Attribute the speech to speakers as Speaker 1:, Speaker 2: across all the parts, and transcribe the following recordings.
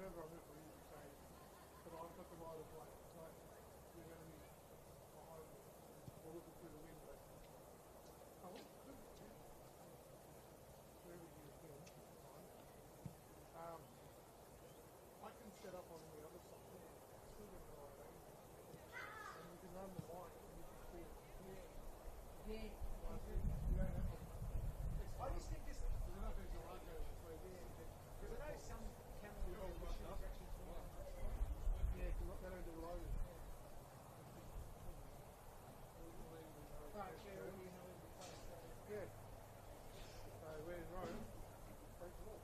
Speaker 1: whenever I'm here, you say, but I've got the right of way. Like, the enemy behind me, or looking through the window. Oh, well, good. Wherever you can, fine. I can set up on the other side. Still get the right angle. And you can run the line and you can see it. Yeah. You don't have to. I just think this. There's enough things to run over. Because I know some camera machines actually fly. Yeah, because they don't do loading. Yeah. So we're in Rome. Break the law.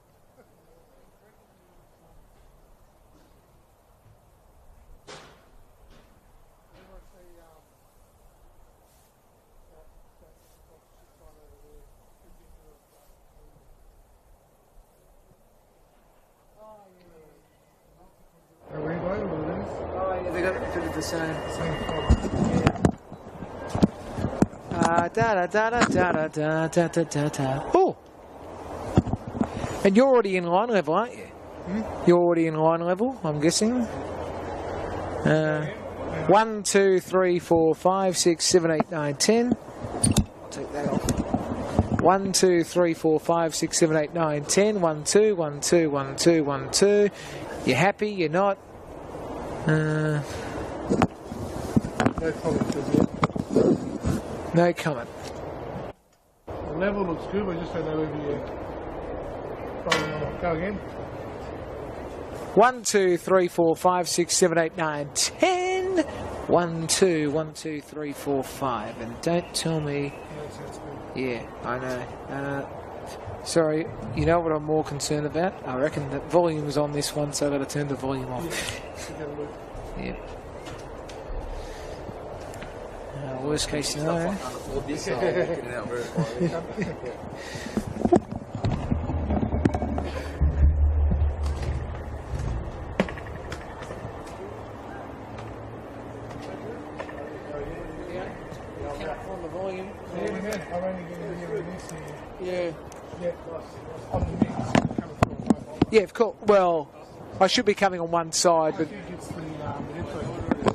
Speaker 1: Anyone see that sign over there? Ridiculous. Are we going or this?
Speaker 2: Oh yeah, they got the same.
Speaker 1: Same colour.
Speaker 2: Oh! And you're already in line level, aren't you? You're already in line level, I'm guessing. 1, 2, 3, 4, 5, 6, 7, 8, 9, 10. I'll take that off. 1, 2, 3, 4, 5, 6, 7, 8, 9, 10. 1, 2, 1, 2, 1, 2, 1, 2. You're happy, you're not.
Speaker 1: No comment, is it?
Speaker 2: No comment.
Speaker 1: The level looks good, but I just don't know whether you go again.
Speaker 2: 1, 2, 3, 4, 5, 6, 7, 8, 9, 10. 1, 2, 1, 2, 3, 4, 5. And don't tell me. Yeah, I know. Sorry, you know what I'm more concerned about? I reckon the volume's on this one, so I've got to turn the volume off. Yeah. Worst case scenario. On the volume. Yeah. Yeah, of course. Well, I should be coming on one side, but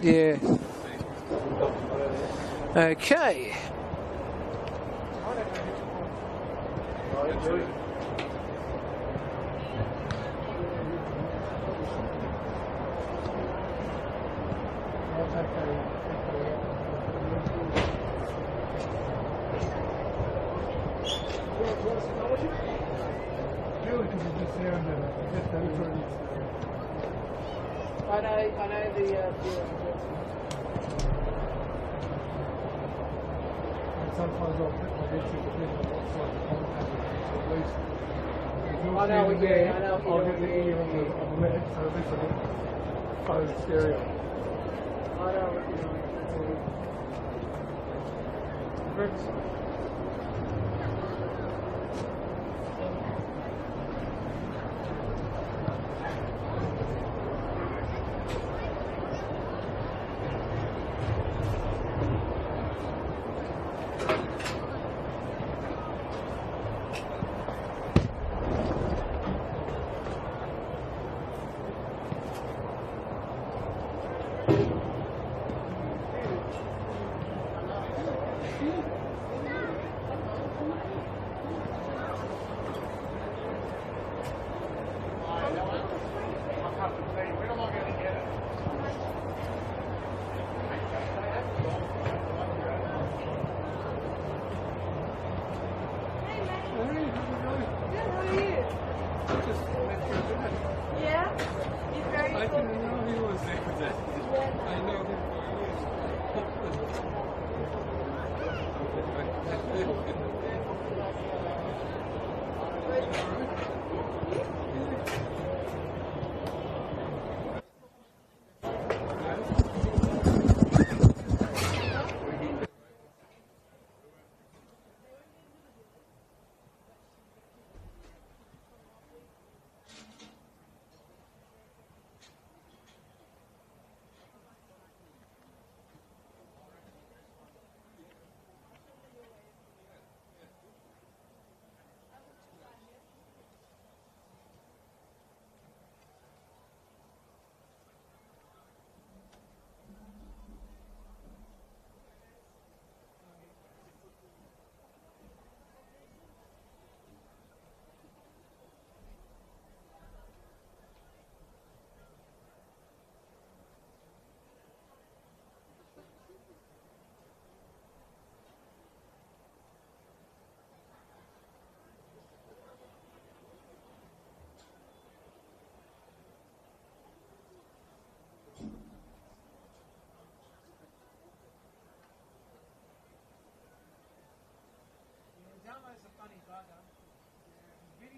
Speaker 2: yeah. Okay. I know the
Speaker 1: sometimes I'll get to the thing on what side the contact is, at least.
Speaker 2: I know what you mean.
Speaker 1: I'll get the ear on the left, so at least I get phone stereo.
Speaker 2: I know what you mean.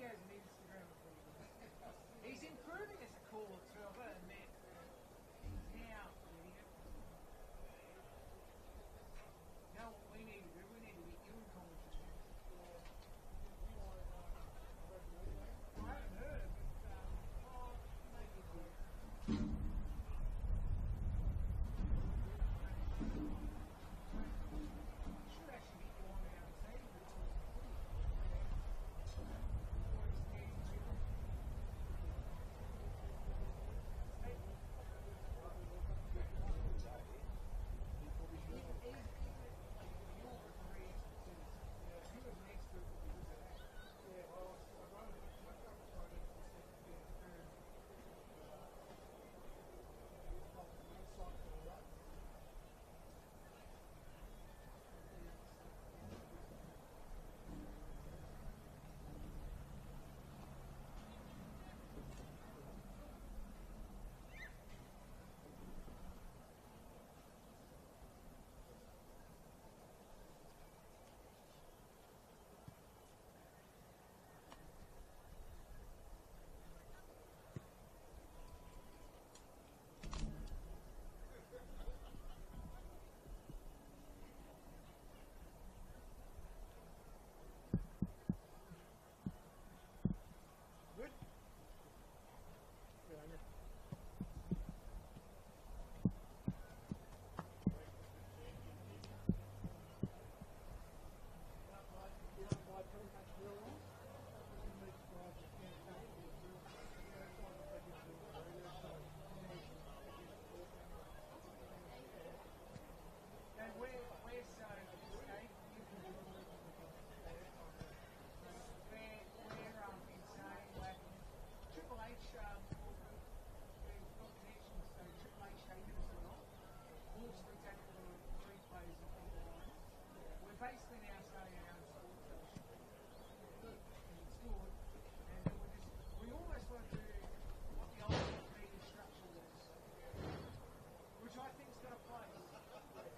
Speaker 2: videos on Instagram are pretty good. He's improving as a caller too. I've got to admit. He's now. You know what we need to do? We need to get you in commentary. I haven't heard, but maybe it will. Should actually get you on our team. Basically now starting our own school fellowship. And it's good. And then we almost want to do what the old media structure was, which I think is going to play in local radio.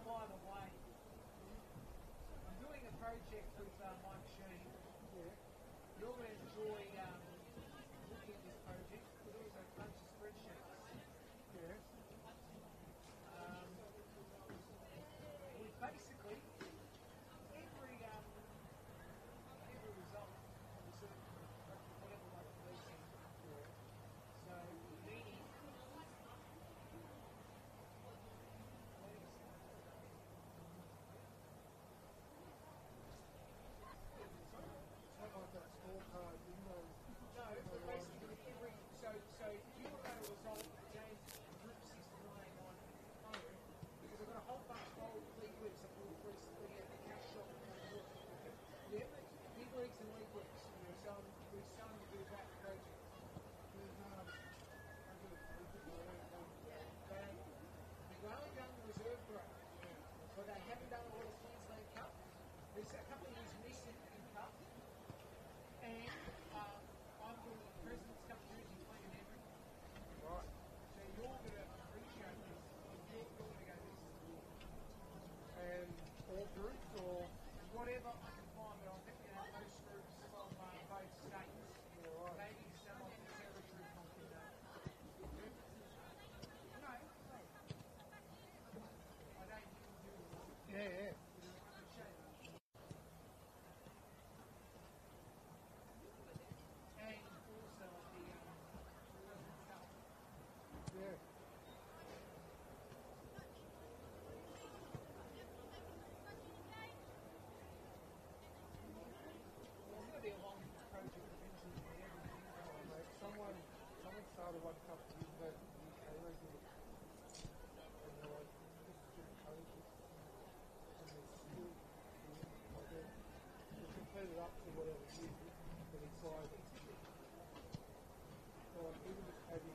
Speaker 2: By the way, I'm doing a project with Mike Sheen. Yeah. You're going to enjoy looking at this project. There's also a bunch of spreadsheets. Yes. We basically every result of a certain whatever like policing. Yeah. So meaning.
Speaker 1: that UK regular. And they're like, this is good coaches. And they're still doing like they're completed up to whatever it is, but it's like, so like even just having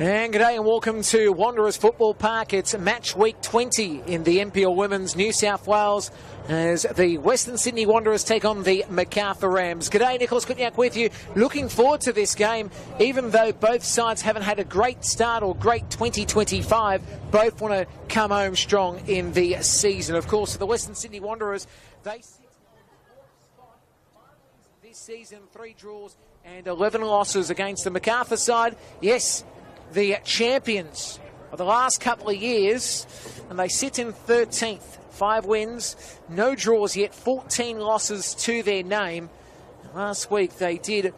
Speaker 2: And g'day and welcome to Wanderers Football Park. It's match week 20 in the NPL Women's New South Wales as the Western Sydney Wanderers take on the Macarthur Rams. G'day, Nicholas Kutniak with you. Looking forward to this game, even though both sides haven't had a great start or great 2025. Both want to come home strong in the season. Of course, for the Western Sydney Wanderers, they sit this season, 3 draws and 11 losses against the Macarthur side. Yes, the champions of the last couple of years, and they sit in 13th. 5 wins, no draws yet, 14 losses to their name. Last week they did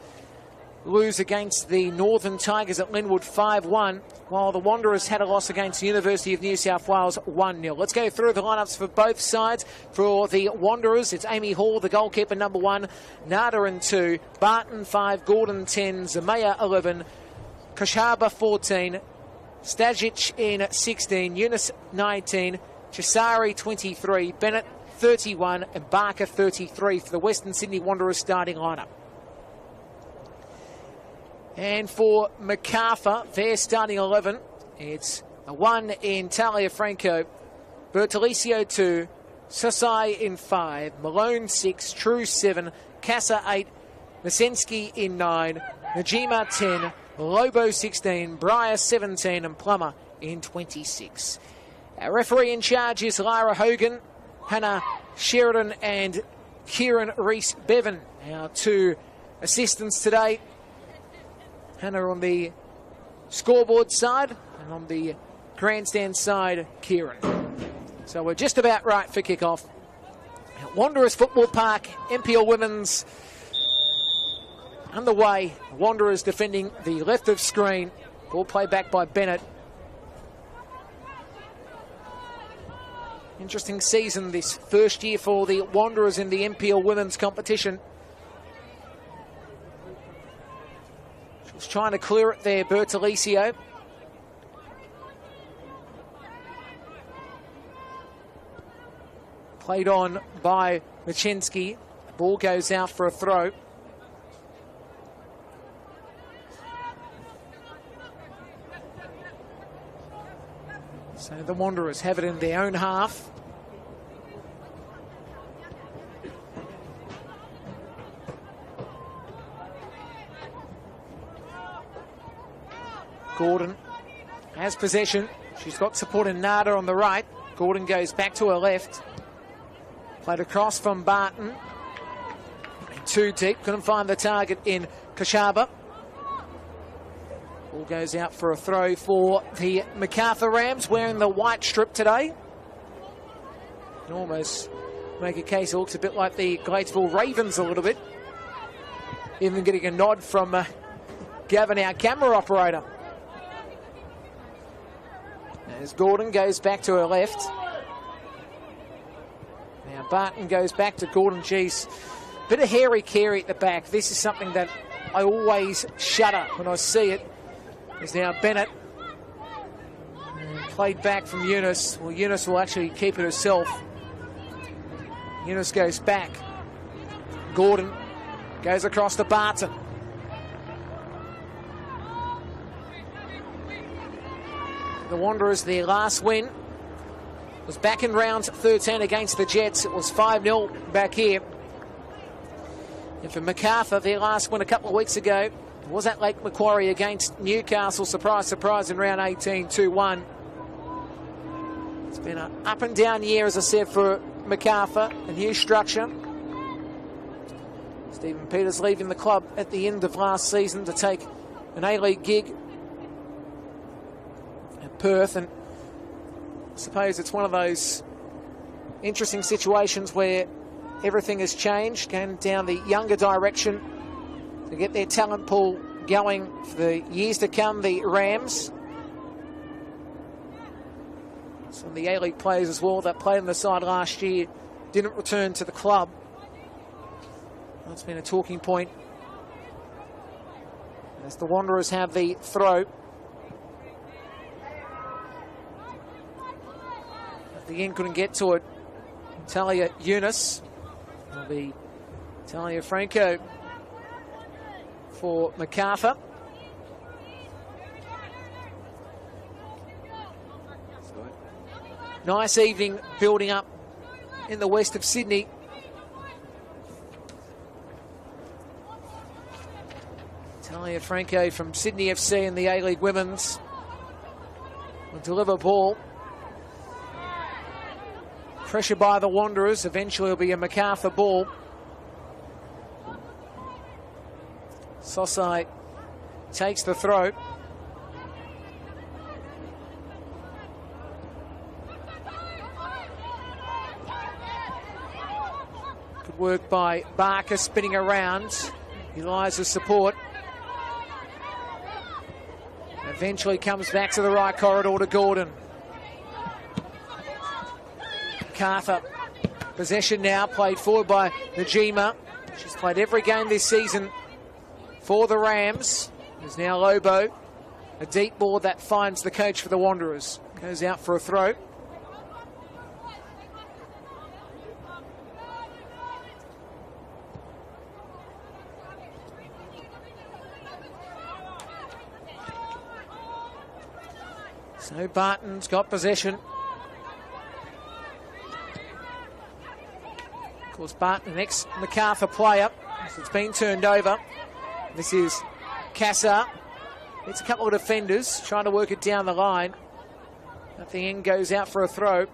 Speaker 2: lose against the Northern Tigers at Linwood 5-1, while the Wanderers had a loss against the University of New South Wales 1-0. Let's go through the lineups for both sides. For the Wanderers, it's Amy Hall, the goalkeeper, number 1, Nada in 2, Barton 5, Gordon 10, Zamaya 11, Koshaba 14, Stajic in 16, Eunice 19, Chisari 23, Bennett 31 and Barker 33 for the Western Sydney Wanderers starting lineup. And for Macarthur, their starting 11, it's a 1 in Talia Franco, Bertolicio 2, Sasai in 5, Malone 6, True 7, Casa 8, Masensky in 9, Najima 10, Lobo 16, Breyer 17 and Plummer in 26. Our referee in charge is Lyra Hogan, Hannah Sheridan and Kieran Reese-Bevan. Our 2 assistants today. Hannah on the scoreboard side and on the grandstand side, Kieran. So we're just about right for kickoff. Wanderers Football Park, NPL Women's underway. Wanderers defending the left of screen. Ball play back by Bennett. Interesting season this first year for the Wanderers in the NPL Women's competition. She was trying to clear it there, Bertolicio. Played on by Machensky. Ball goes out for a throw. So the Wanderers have it in their own half. Gordon has possession. She's got support in Nada on the right. Gordon goes back to her left. Played across from Barton. Too deep. Couldn't find the target in Kashaba. Ball goes out for a throw for the Macarthur Rams, wearing the white strip today. Can almost make a case it looks a bit like the Gladesville Ravens a little bit. Even getting a nod from Gavin, our camera operator. As Gordon goes back to her left. Now Barton goes back to Gordon. Geez, bit of hairy carry at the back. This is something that I always shudder when I see it. Is now Bennett. Played back from Eunice. Well, Eunice will actually keep it herself. Eunice goes back. Gordon goes across to Barton. The Wanderers, their last win was back in round 13 against the Jets. It was 5-0 back here. And for Macarthur, their last win a couple of weeks ago was at Lake Macquarie against Newcastle. Surprise, surprise, in round 18, 2-1. It's been an up and down year, as I said, for Macarthur. A new structure. Stephen Peters leaving the club at the end of last season to take an A-League gig at Perth, and I suppose it's one of those interesting situations where everything has changed, going down the younger direction to get their talent pool going for the years to come. The Rams, some of the A-League players as well that played on the side last year didn't return to the club. That's been a talking point as the Wanderers have the throw. At the end, couldn't get to it. Talia Eunice. Will be Talia Franco for Macarthur. Nice evening building up in the west of Sydney. Talia Franco from Sydney FC in the A-League Women's will deliver ball. Pressure by the Wanderers. Eventually it'll be a Macarthur ball. Sosai takes the throw. Good work by Barker, spinning around. Eliza's support. Eventually comes back to the right corridor to Gordon. Macarthur, possession now, played forward by Najima. She's played every game this season for the Rams. There's now Lobo. A deep ball that finds the coach for the Wanderers. Goes out for a throw. So Barton's got possession. Of course, Barton, an ex-Macarthur player. It's been turned over. This is Cassar. It's a couple of defenders trying to work it down the line. At the end, goes out for a throw.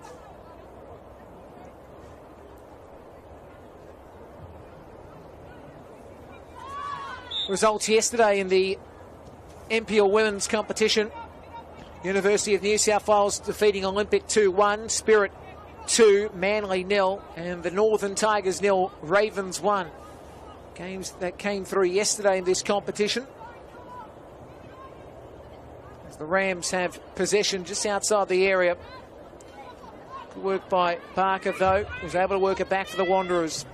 Speaker 2: Results yesterday in the NPL women's competition. University of New South Wales defeating Olympic 2-1, Spirit 2, Manly 0, and the Northern Tigers 0, Ravens 1. Games that came through yesterday in this competition. As the Rams have possession just outside the area. Good work by Barker, though. Was able to work it back for the Wanderers.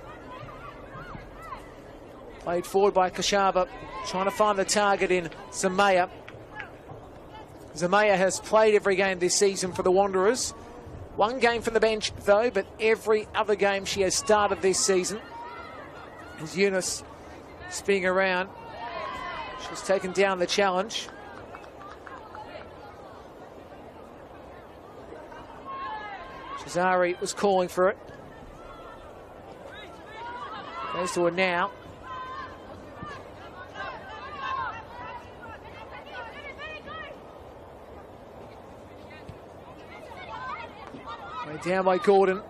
Speaker 2: Played forward by Kashaba, trying to find the target in Zamaya. Zamaya has played every game this season for the Wanderers. One game from the bench, though, but every other game she has started this season. As Eunice spinning around. She's taken down the challenge. Cesare was calling for it. Goes to it now. Way down by Gordon.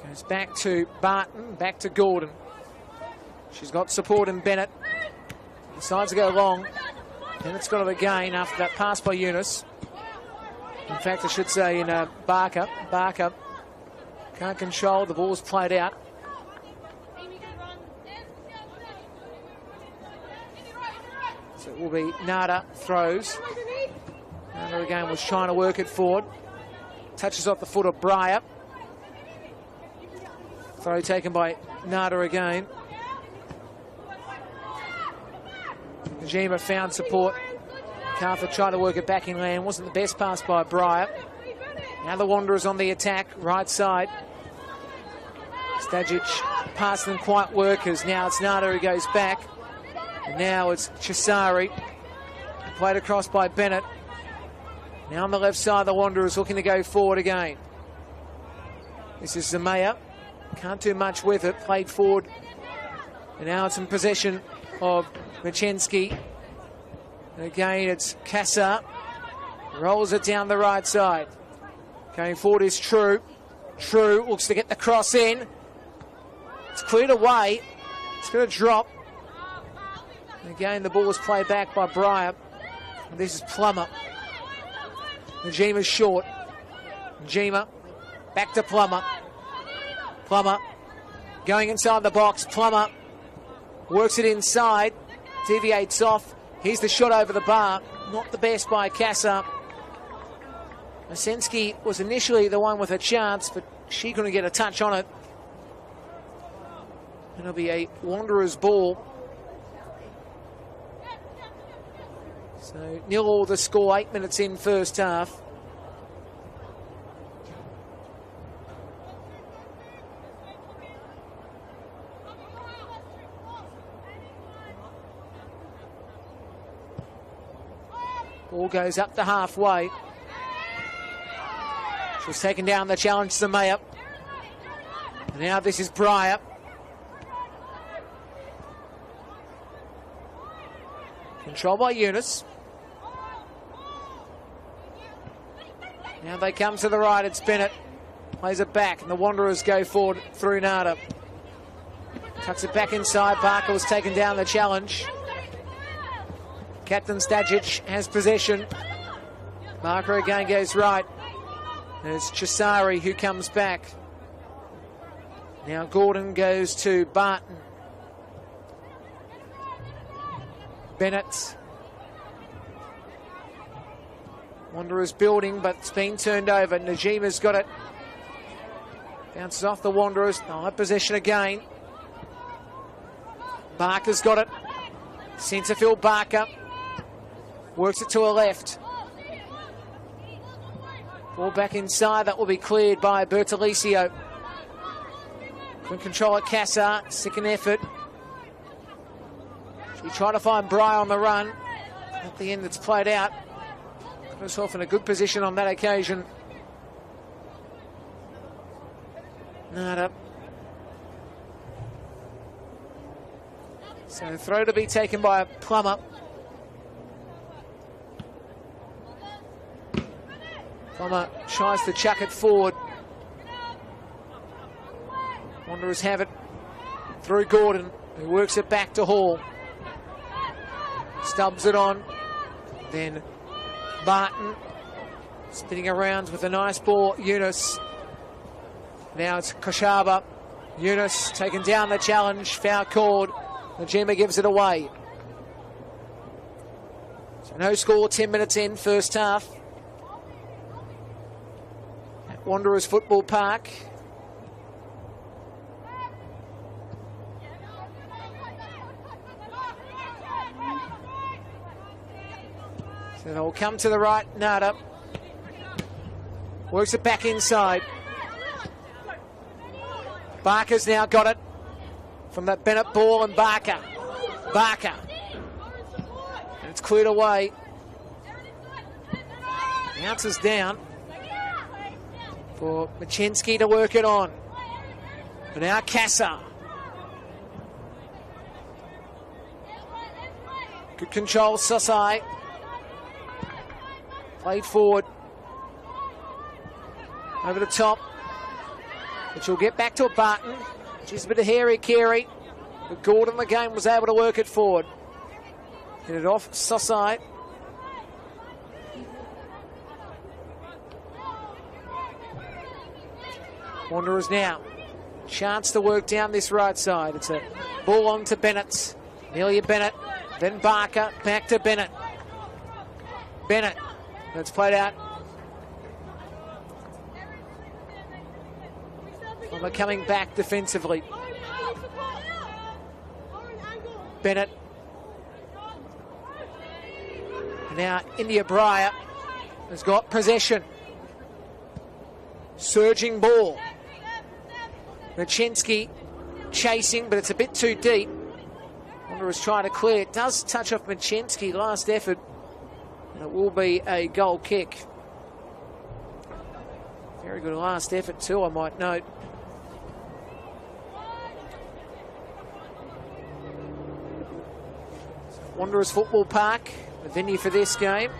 Speaker 2: Goes back to Barton, back to Gordon. She's got support in Bennett. Decides to go long. Bennett's got it again after that pass by Eunice. In fact, I should say in Barker. Barker can't control. The ball's played out. So it will be Nada throws. Nada again was trying to work it forward. Touches off the foot of Breyer. Throw taken by Nada again. Najima found support. Macarthur tried to work it back in land. Wasn't the best pass by Breyer. Now the Wanderers on the attack, right side. Stajic pass didn't quite work as now it's Nada who goes back. And now it's Cesare. Played across by Bennett. Now on the left side, the Wanderers looking to go forward again. This is Zamea. Can't do much with it. Played forward. And now it's in possession of Machensky. And again, it's Casa. Rolls it down the right side. Going forward is True. True looks to get the cross in. It's cleared away. It's going to drop. And again, the ball was played back by Breyer. And this is Plummer. Najima's short. Najima back to Plummer. Plummer going inside the box. Plummer works it inside. Deviates off. Here's the shot over the bar. Not the best by Casa. Masensky was initially the one with a chance, but she couldn't get a touch on it. It'll be a Wanderers ball. So 0-0 the score, 8 minutes in first half. Ball goes up to halfway. She's taken down the challenge to Zamea. And now this is Breyer. Controlled by Eunice. Now they come to the right, it's Bennett. Plays it back, and the Wanderers go forward through Nada. Tucks it back inside, Barker was taken down the challenge. Captain Stajic has possession. Barker again goes right. And it's Cesare who comes back. Now Gordon goes to Barton. Bennett. Wanderers building, but it's been turned over. Najima's got it. Bounces off the Wanderers. High possession again. Barker's got it. Centerfield Barker. Works it to her left. Ball back inside. That will be cleared by Bertolicio. Couldn't control it. Casa. Second effort. She tried to find Breyer on the run. At the end, it's played out. Got herself in a good position on that occasion. Nada. So throw to be taken by Plummer. Plummer tries to chuck it forward. Wanderers have it through Gordon, who works it back to Hall. Stubs it on. Then Barton spinning around with a nice ball. Eunice. Now it's Koshaba. Eunice taken down the challenge. Foul called. Najima gives it away. So no score, 10 minutes in, first half. At Wanderers Football Park. So they'll come to the right. Nada works it back inside. Barker's now got it from that Bennett ball, and Barker. And it's cleared away. Bounces down. for Machensky to work it on. And now Casa. Good control, Sosai. Played forward. Over the top. But she'll get back to a Barton. She's a bit of hairy carry. But Gordon again was able to work it forward. Hit it off, Sosai. Wanderers now. Chance to work down this right side. It's a ball on to Bennett. Amelia Bennett. Then Barker. Back to Bennett. Bennett. That's played out. Well, they're coming back defensively. Bennett. And now India Breyer has got possession. Surging ball. Machensky chasing, but it's a bit too deep. Wanderers trying to clear. It does touch off Machensky, last effort. And it will be a goal kick. Very good last effort too, I might note. Wanderers Football Park, the venue for this game.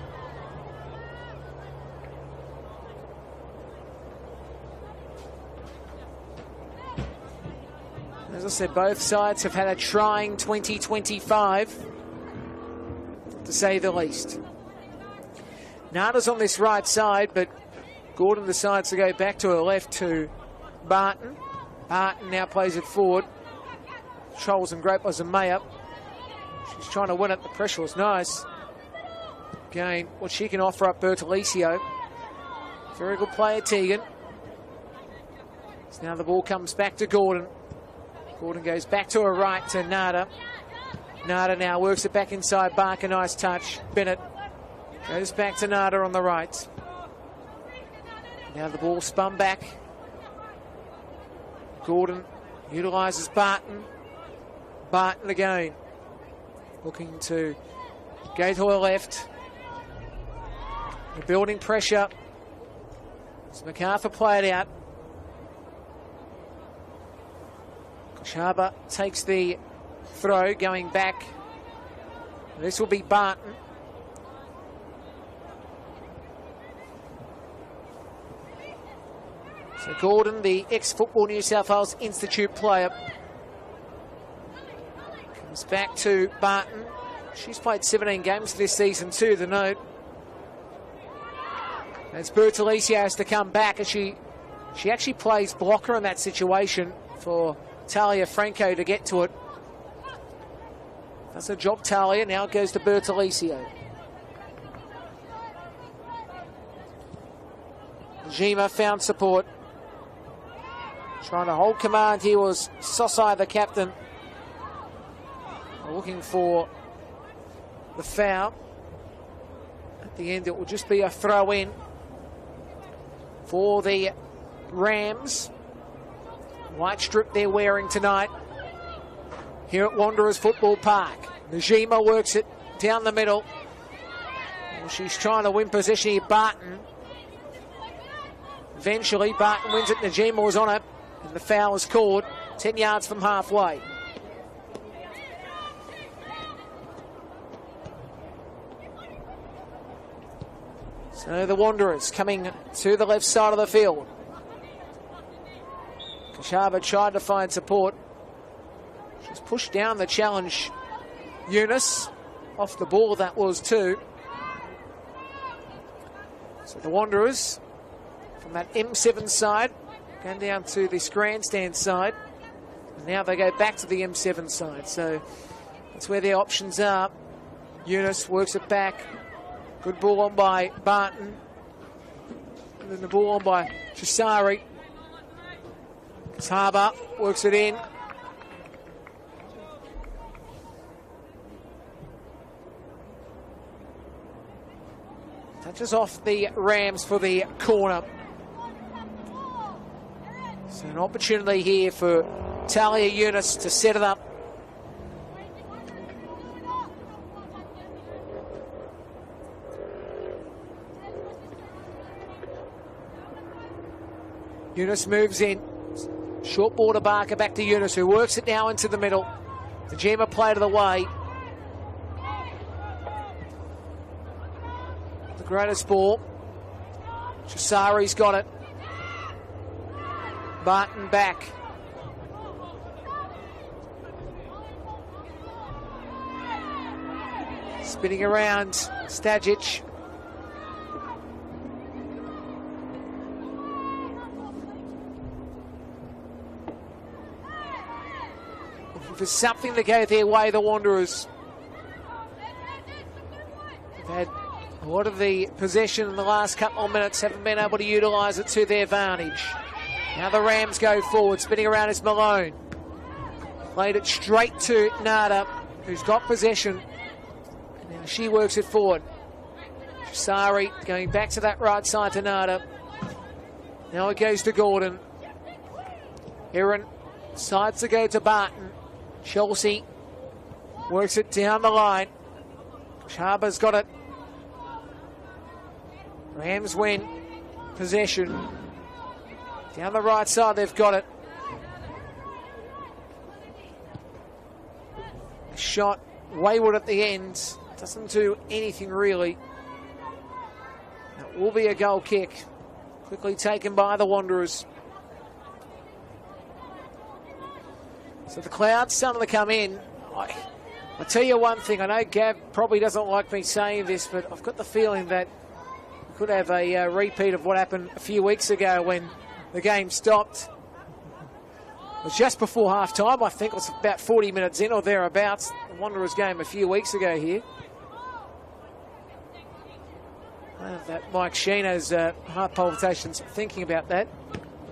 Speaker 2: As I said, both sides have had a trying 2025, to say the least. Nada's on this right side, but Gordon decides to go back to her left to Barton. Barton now plays it forward. Trolls and Grape was a May-up. She's trying to win it. The pressure was nice. Again, what she can offer up Bertolicio. Very good player, Tegan. So now the ball comes back to Gordon. Gordon goes back to her right to Nada. Nada now works it back inside Barker. Nice touch. Bennett goes back to Nada on the right. Now the ball spun back. Gordon utilises Barton. Barton again. Looking to go to her left. They're building pressure. As Macarthur played out. Shaba takes the throw, going back. This will be Barton. So Gordon, the ex-Football New South Wales Institute player, comes back to Barton. She's played 17 games this season too, the note. As Bertolicio has to come back, and she actually plays blocker in that situation for Talia Franco to get to it. That's a job, Talia. Now it goes to Bertolicio. Jima found support. Trying to hold command here was Sosai, the captain. Looking for the foul. At the end, it will just be a throw in for the Rams. White strip they're wearing tonight here at Wanderers Football Park. Najima works it down the middle. Well, she's trying to win possession here, Barton. Eventually, Barton wins it. Najima was on it, and the foul is called 10 yards from halfway. So the Wanderers coming to the left side of the field. Kashaba tried to find support. She's pushed down the challenge. Eunice off the ball, that was too. So the Wanderers from that M7 side going down to this grandstand side. And now they go back to the M7 side. So that's where their options are. Eunice works it back. Good ball on by Barton. And then the ball on by Chisari. Harbour works it in. Touches off the Rams for the corner. So an opportunity here for Talia Eunice to set it up. Eunice moves in. Short ball to Barker, back to Eunice, who works it now into the middle. Najima played it away. The greatest ball. Chisari's got it. Martin back. Spinning around, Stajic. Looking for something to go their way, the Wanderers. They've had a lot of the possession in the last couple of minutes, haven't been able to utilise it to their advantage. Now the Rams go forward, spinning around is Malone. Played it straight to Nada, who's got possession. And now she works it forward. Sari going back to that right side to Nada. Now it goes to Gordon. Erin sides to go to Barton. Chelsea works it down the line. Harbour's got it. Rams win possession. Down the right side, they've got it. Shot wayward at the end. Doesn't do anything really. That will be a goal kick. Quickly taken by the Wanderers. So the cloud's starting to come in. I'll tell you one thing. I know Gav probably doesn't like me saying this, but I've got the feeling that we could have a repeat of what happened a few weeks ago when the game stopped. It was just before half-time, I think. It was about 40 minutes in or thereabouts. The Wanderers game a few weeks ago here. That Mike Sheen has heart palpitations thinking about that.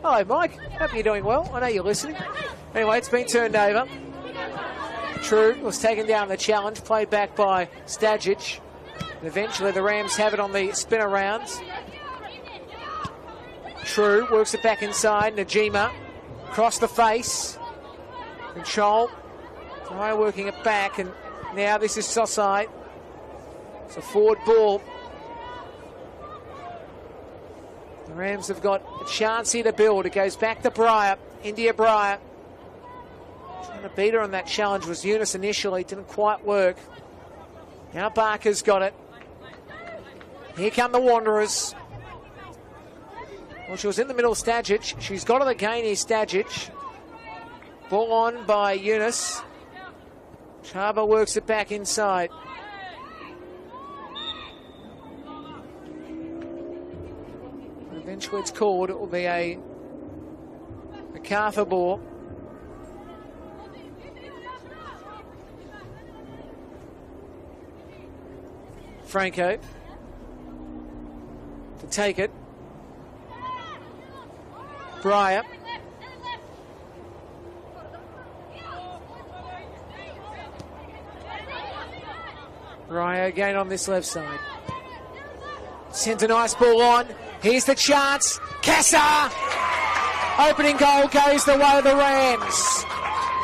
Speaker 2: Hello, Mike. Hope you're doing well. I know you're listening. Anyway, it's been turned over. True was taken down the challenge, played back by Stajic. And eventually the Rams have it on the spin around. True works it back inside. Najima across the face. Control. Dry working it back, and now this is Sosai. It's a forward ball. The Rams have got a chance here to build. It goes back to Breyer. India Breyer. Trying to beat her on that challenge was Eunice initially. Didn't quite work. Now Barker's got it. Here come the Wanderers. Well, she was in the middle of Stajic. She's got it again here, Stajic. Ball on by Eunice. Chaba works it back inside. Eventually it's called. It will be a Macarthur ball. Franco to take it. Breyer. Breyer again on this left side. Sends a nice ball on. Here's the chance. Cassar! Opening goal goes the way of the Rams.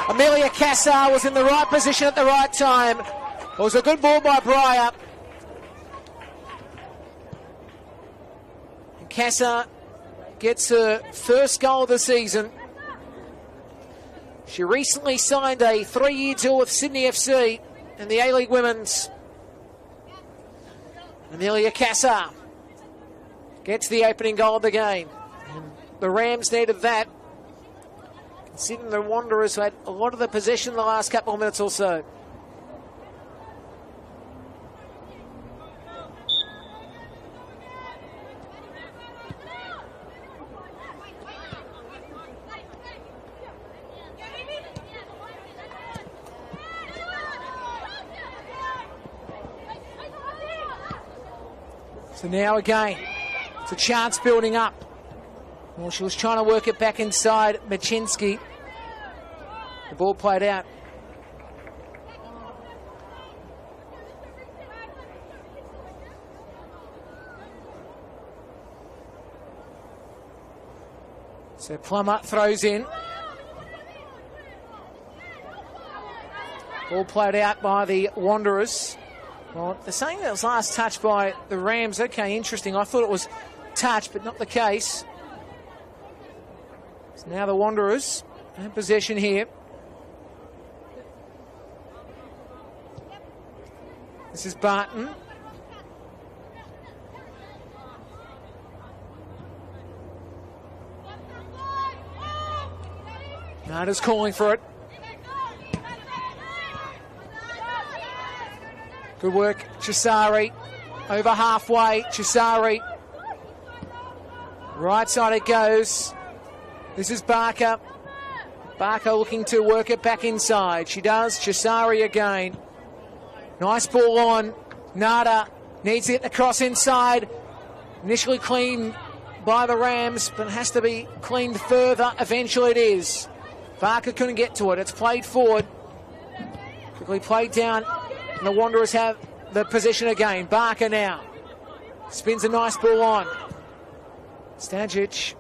Speaker 2: Amelia Cassar was in the right position at the right time. It was a good ball by Breyer. Cassar gets her first goal of the season. She recently signed a 3-year deal with Sydney FC in the A-League Women's. Amelia Cassar gets the opening goal of the game. And the Rams needed that, considering the Wanderers had a lot of the possession in the last couple of minutes or so. So now again, it's a chance building up. Well, she was trying to work it back inside Machinsky. The ball played out. So Plummer throws in. Ball played out by the Wanderers. Well, they're saying that was last touch by the Rams. Okay, interesting. I thought it was touch, but not the case. So now the Wanderers in possession here. This is Barton. Nada's calling for it. Good work, Chisari. Over halfway, Chisari. Right side it goes. This is Barker. Barker looking to work it back inside. She does. Chisari again. Nice ball on. Nada needs to get the cross inside. Initially cleaned by the Rams, but it has to be cleaned further. Eventually it is. Barker couldn't get to it. It's played forward. Quickly played down. And the Wanderers have the position again. Barker now. Spins a nice ball on. Stajic.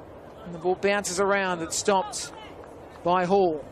Speaker 2: And the ball bounces around. It's stopped by Hall.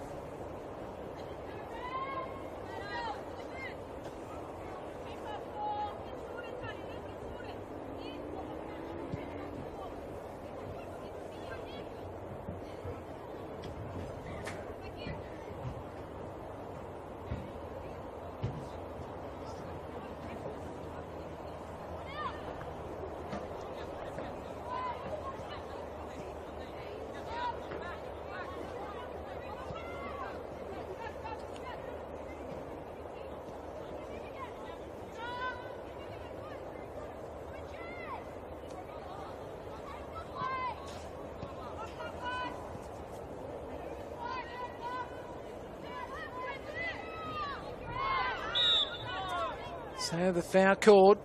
Speaker 2: So the foul called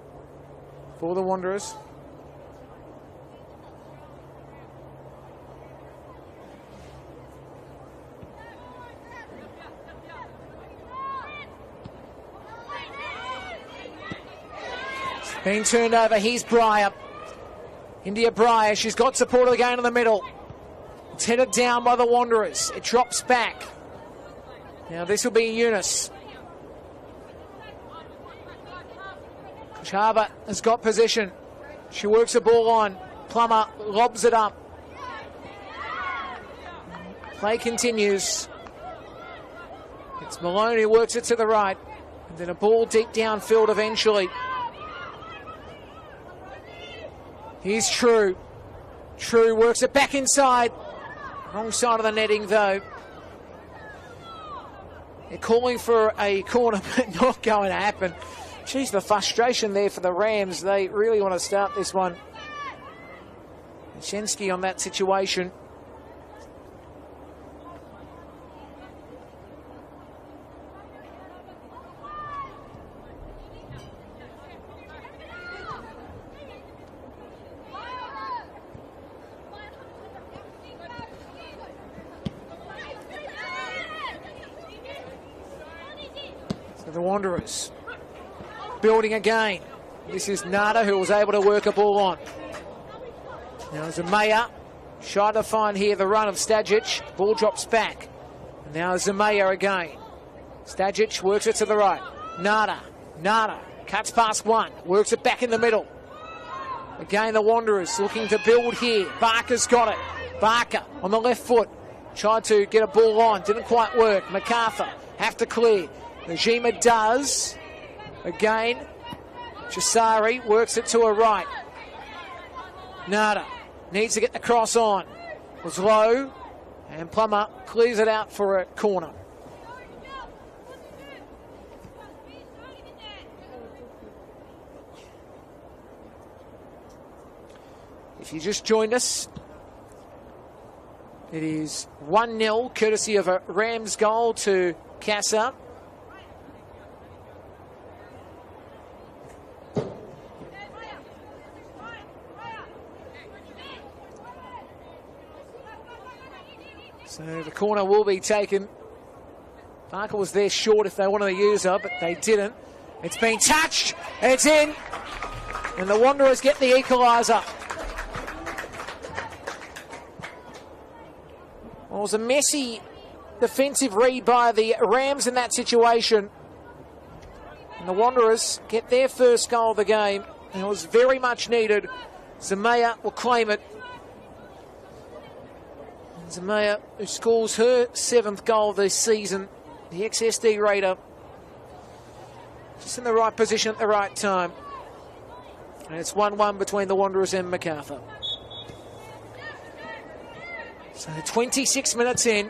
Speaker 2: for the Wanderers. It's been turned over. Here's Breyer. India Breyer. She's got support again in the middle. It's headed down by the Wanderers. It drops back. Now this will be Eunice. Chaba has got position. She works the ball on. Plummer lobs it up. Play continues. It's Malone who works it to the right. And then a ball deep downfield eventually. Here's True. True works it back inside. Wrong side of the netting though. They're calling for a corner, but not going to happen. Geez, the frustration there for the Rams. They really want to start this one. Shensky on that situation. So the Wanderers building again. This is Nada who was able to work a ball on. Now Zamaya shy to find here the run of Stajic. Ball drops back. And now Zamaya again. Stajic works it to the right. Nada cuts past one. Works it back in the middle. Again the Wanderers looking to build here. Barker's got it. Barker on the left foot. Tried to get a ball on. Didn't quite work. Macarthur have to clear. Najima does. Again, Chisari works it to her right. Nada needs to get the cross on. Was low, and Plummer clears it out for a corner. If you just joined us, it is 1-0, courtesy of a Rams goal to Casa. So the corner will be taken. Parker was there short if they wanted to use her, but they didn't. It's been touched. It's in. And the Wanderers get the equaliser. Well, it was a messy defensive read by the Rams in that situation. And the Wanderers get their first goal of the game. And it was very much needed. Zamaya will claim it. Zamaya, who scores her 7th goal this season, the XSD Raider, just in the right position at the right time. And it's 1-1 between the Wanderers and Macarthur. So 26 minutes in.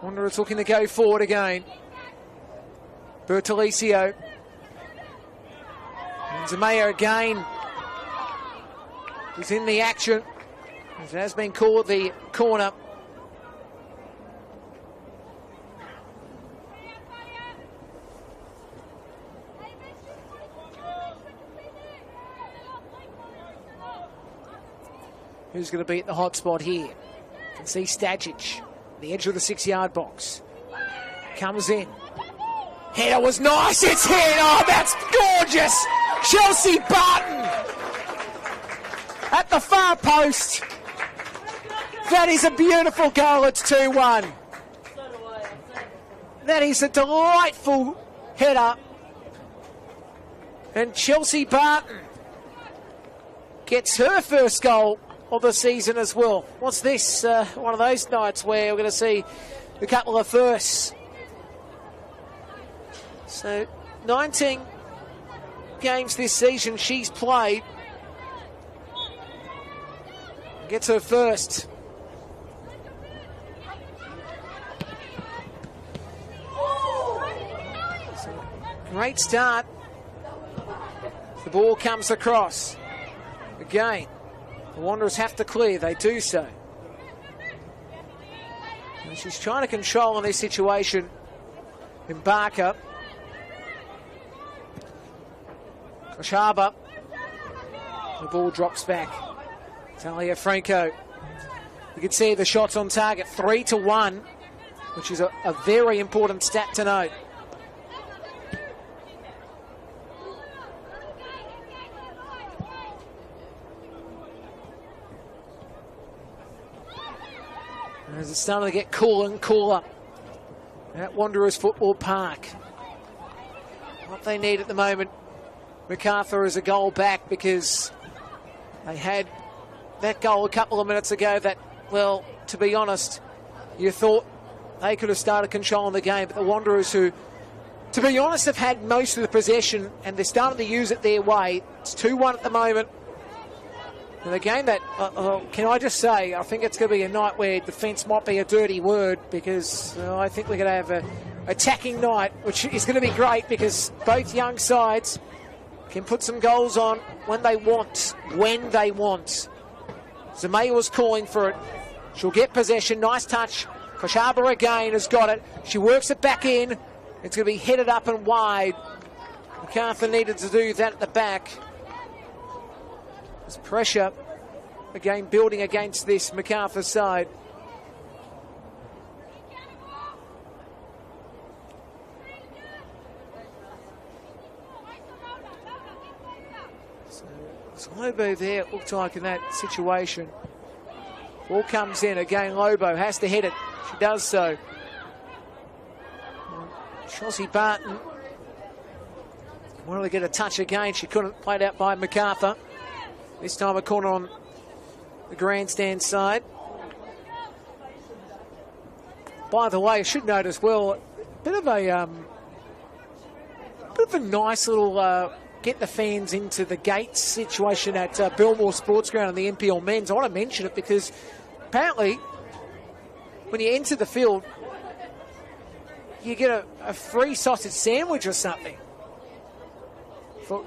Speaker 2: Wanderers looking to go forward again. Bertolicio. And Zamaya again is in the action. It has been called the corner. Who's going to be at the hot spot here? You can see Stajic, the edge of the 6-yard box. Comes in. Header was nice. It's hit. Oh, that's gorgeous. Chelsea Barton at the far post. That is a beautiful goal. It's 2-1. That is a delightful header. And Chelsea Barton gets her first goal of the season as well. What's this? One of those nights where we're going to see a couple of firsts. So 19 games this season she's played. Gets her first. So, great start. The ball comes across. Again, the Wanderers have to clear. They do so. And she's trying to control in this situation. Barker. Koshaba. The ball drops back. Talia Franco. You can see the shots on target, 3-1, which is a very important stat to note. As it's starting to get cooler and cooler at Wanderers Football Park. What they need at the moment, Macarthur, is a goal back, because they had that goal a couple of minutes ago that, well, to be honest, you thought they could have started controlling the game. But the Wanderers, who, to be honest, have had most of the possession and they're starting to use it their way. It's 2-1 at the moment. And a game that, can I just say, I think it's going to be a night where defence might be a dirty word, because I think we're going to have an attacking night, which is going to be great, because both young sides can put some goals on when they want. Zamaya was calling for it. She'll get possession. Nice touch. Koshaba again has got it. She works it back in. It's going to be headed up and wide. Macarthur needed to do that at the back. There's pressure again building against this Macarthur side. So Lobo there, it looked like, in that situation. Ball comes in again. Lobo has to hit it. She does so. Chelsea Barton wanted to get a touch again. She couldn't. Played out by Macarthur. This time a corner on the grandstand side. By the way, I should note as well, a bit of a nice little get the fans into the gates situation at Belmore Sports Ground and the NPL men's. I want to mention it because apparently when you enter the field, you get a free sausage sandwich or something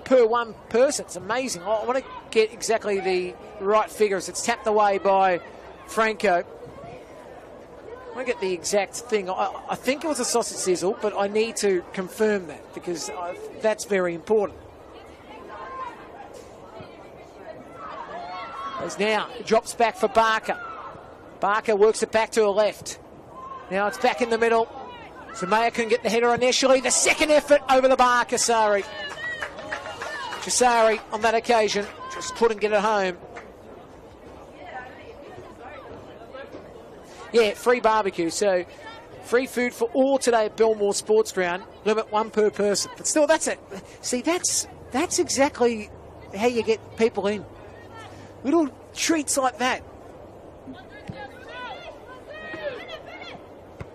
Speaker 2: per one person. It's amazing. I want to get exactly the right figures. It's tapped away by Franco. I want to get the exact thing. I think it was a sausage sizzle, but I need to confirm that because that's very important. As now it drops back for Barker. Barker works it back to her left. Now it's back in the middle. Zamaya can get the header initially. The second effort over the bar, Kasari. Chisari on that occasion just couldn't get it home. Yeah, free barbecue. So Free food for all today at Belmore Sports Ground. Limit 1 per person. But still, that's it. See, that's exactly how you get people in. Little treats like that.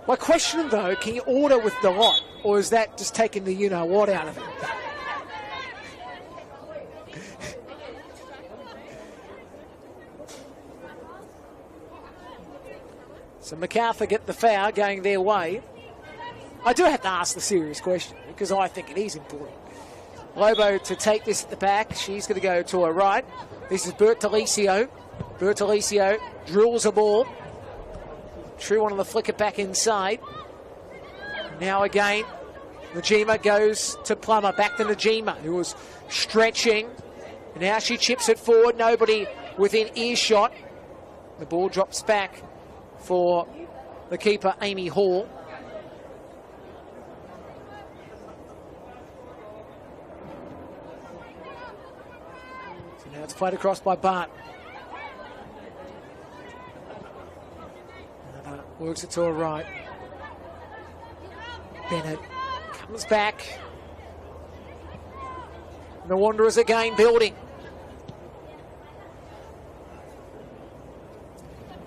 Speaker 2: My question, though, can you order with the lot? Or is that just taking the you-know-what out of it? So Macarthur get the foul going their way. I do have to ask the serious question because I think it is important. Lobo to take this at the back. She's going to go to her right. This is Bertolicio. Bertolicio drills a ball. True one on the flicker back inside. Now again, Najima goes to Plummer. Back to Najima, who was stretching. And now she chips it forward. Nobody within earshot. The ball drops back for the keeper, Amy Hall. So now it's played across by Bart. Works it to her right. Bennett comes back. The Wanderers again building.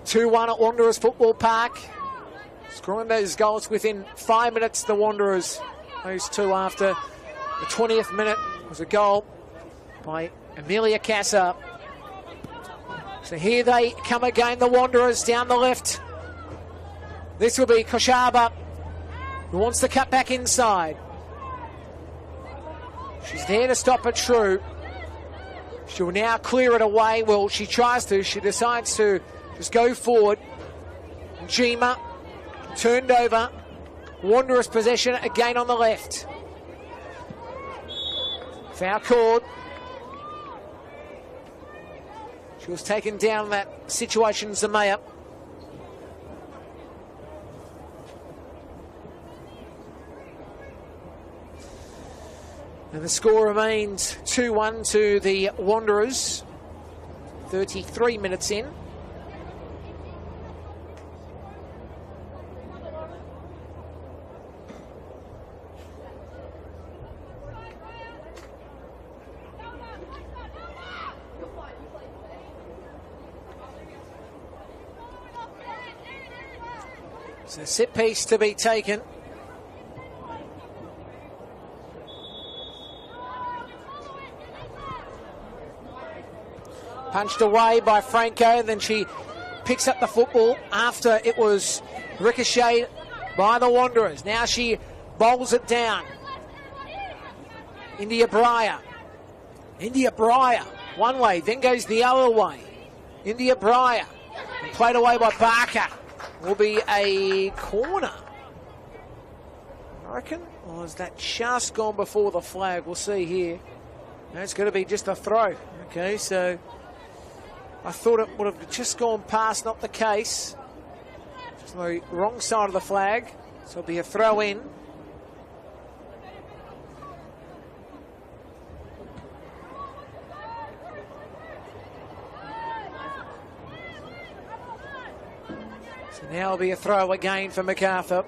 Speaker 2: 2-1 at Wanderers Football Park. Scoring those goals within 5 minutes, the Wanderers. Those two after the 20th minute was a goal by Amelia Casa. So here they come again, the Wanderers down the left. This will be Koshaba, who wants to cut back inside. She's there to stop it true. She will now clear it away. Well, she tries to. She decides to just go forward. Jima turned over. Wanderers possession again on the left. Foul called. She was taken down in that situation, Zamaya. And the score remains 2-1 to the Wanderers. 33 minutes in. So set piece to be taken. Punched away by Franco, then she picks up the football after it was ricocheted by the Wanderers. Now she bowls it down. India Breyer. India Breyer, one way, then goes the other way. India Breyer, played away by Barker. Will be a corner, I reckon. Or is that just gone before the flag? We'll see here. No, it's going to be just a throw. Okay, so I thought it would have just gone past, not the case. Just on the wrong side of the flag. So it'll be a throw in. So now it'll be a throw again for Macarthur.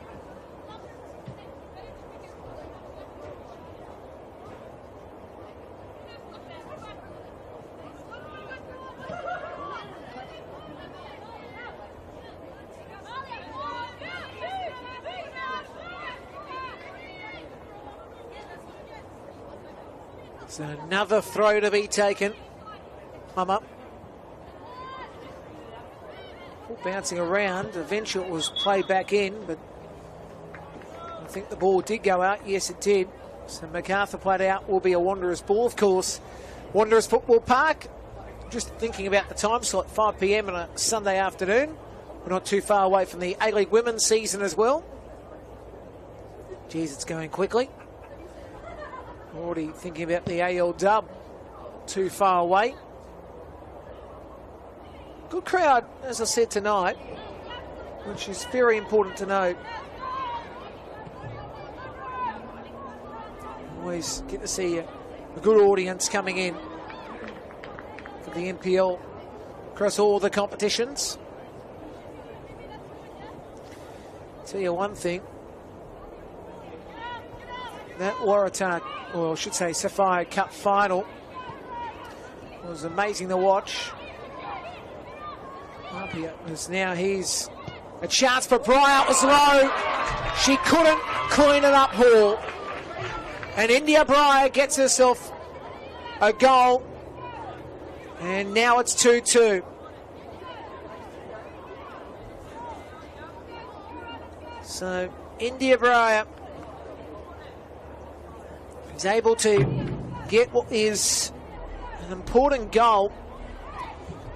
Speaker 2: So another throw to be taken. Up. Bouncing around. Eventually it was played back in, but I think the ball did go out. Yes, it did. So Macarthur played out. Will be a Wanderers ball, of course. Wanderers Football Park. Just thinking about the time slot, 5 p.m. on a Sunday afternoon. We're not too far away from the A-League women's season as well. Geez, it's going quickly. Already thinking about the AL dub. Too far away. Good crowd, as I said tonight, which is very important to note. Always get to see a good audience coming in for the NPL across all the competitions. Tell you one thing. That Waratah, or I should say Sapphire Cup final, was amazing to watch. Up here is now he's a chance for Breyer. It was low. She couldn't clean it up, Hall. And India Breyer gets herself a goal. And now it's 2-2. So India Breyer is able to get what is an important goal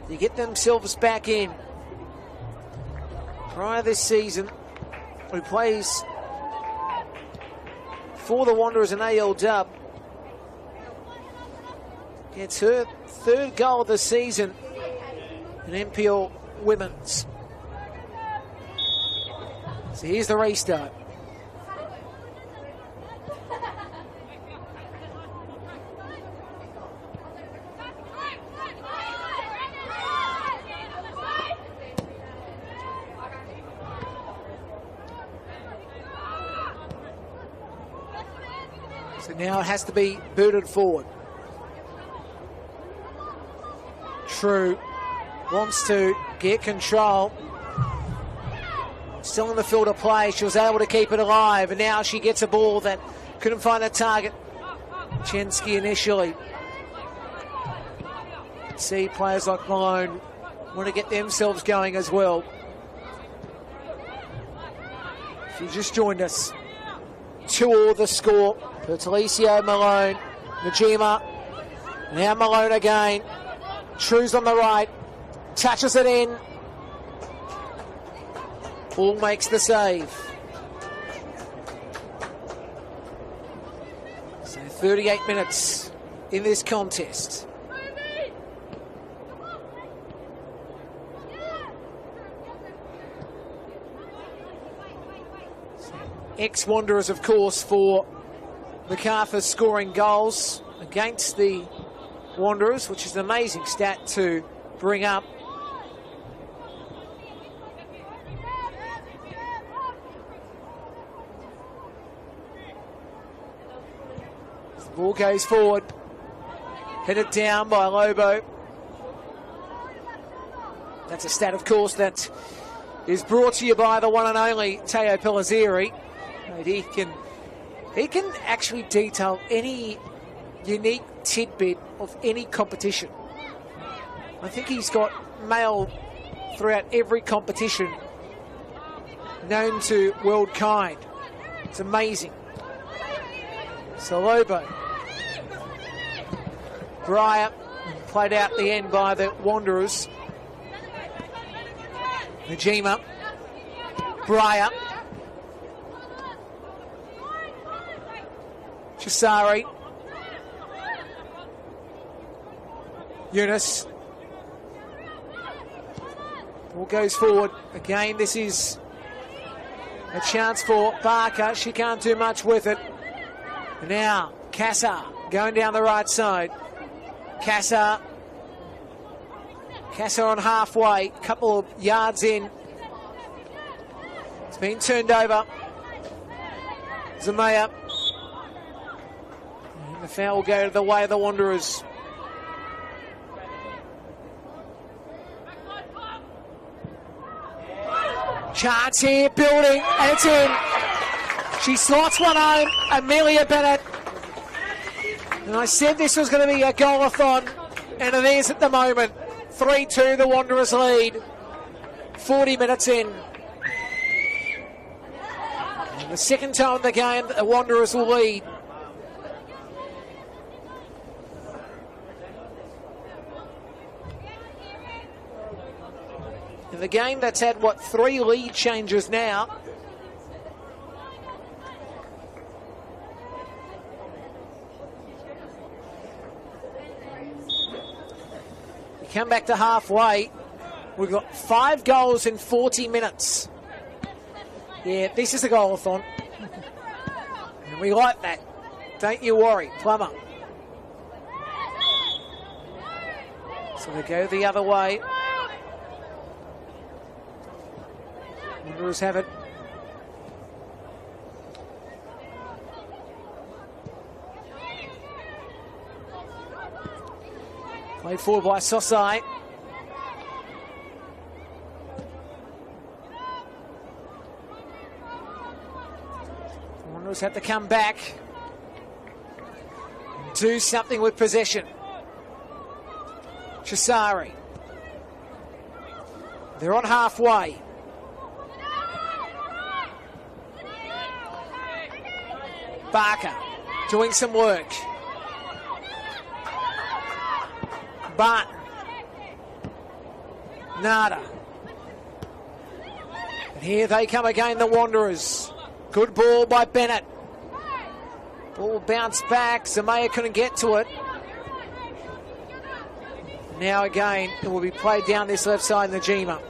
Speaker 2: to get themselves back in. Prior this season, who plays for the Wanderers in AL Dub, gets her third goal of the season in NPL Women's. So here's the restart. So now it has to be booted forward. True wants to get control. Still in the field of play. She was able to keep it alive, and now she gets a ball that couldn't find a target. Chensky initially. See players like Malone want to get themselves going as well. If you just joined us, 2-2 the score. Bertolicio, Malone, Najima. Now Malone again. True's on the right. Touches it in. Ball makes the save. So 38 minutes in this contest. Ex-Wanderers, of course, for Macarthur scoring goals against the Wanderers, which is an amazing stat to bring up. The ball goes forward, headed down by Lobo. That's a stat, of course, that is brought to you by the one and only Teo Pellizzeri. He can actually detail any unique tidbit of any competition. I think he's got mail throughout every competition known to worldkind. It's amazing. So Lobo. Breyer played out the end by the Wanderers. Najima. Breyer. Chisari. Yunus. Ball goes forward. Again, this is a chance for Barker. She can't do much with it. Now, Kassar going down the right side. Kassar on halfway, couple of yards in. It's been turned over. Zamaya. And the foul will go to the way of the Wanderers. Chance here, building, and it's in. She slots one home, Amelia Bennett. And I said this was going to be a goal-a-thon, and it is at the moment. 3-2, the Wanderers lead. 40 minutes in. And the second time of the game, the Wanderers will lead. In the game that's had, 3 lead changes now. We come back to halfway. We've got 5 goals in 40 minutes. Yeah, this is a goal-a-thon. And we like that. Don't you worry, Plummer. So they go the other way. Wanderers have it Played forward by Sosai. Wanderers have to come back and do something with possession. Chisari. They're on halfway. Barker doing some work. Barton. Nada. And here they come again, the Wanderers. Good ball by Bennett. Ball bounced back. Zamaya couldn't get to it. Now again, it will be played down this left side, Najima.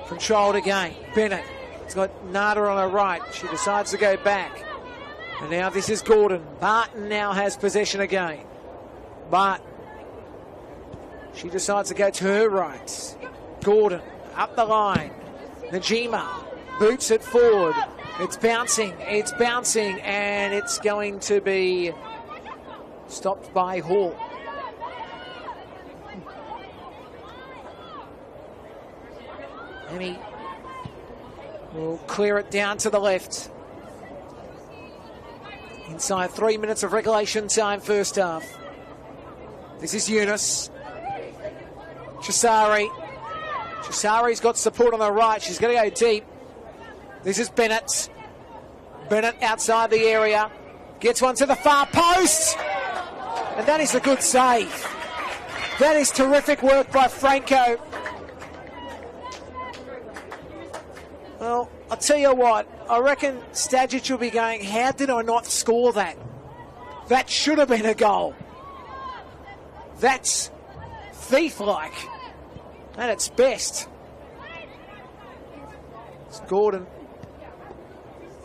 Speaker 2: Controlled again. Bennett. He's got Nada on her right. She decides to go back. And now this is Gordon. Barton now has possession again. Barton. She decides to go to her right. Gordon up the line. Najima boots it forward. It's bouncing, and it's going to be stopped by Hall. And he will clear it down to the left. Inside 3 minutes of regulation time, first half. This is Eunice. Chisari. Chisari's got support on the right. She's going to go deep. This is Bennett. Bennett outside the area. Gets one to the far post. And that is a good save. That is terrific work by Franco. Well, I'll tell you what. I reckon Stadgett will be going, how did I not score that? That should have been a goal. That's thief-like at its best. It's Gordon.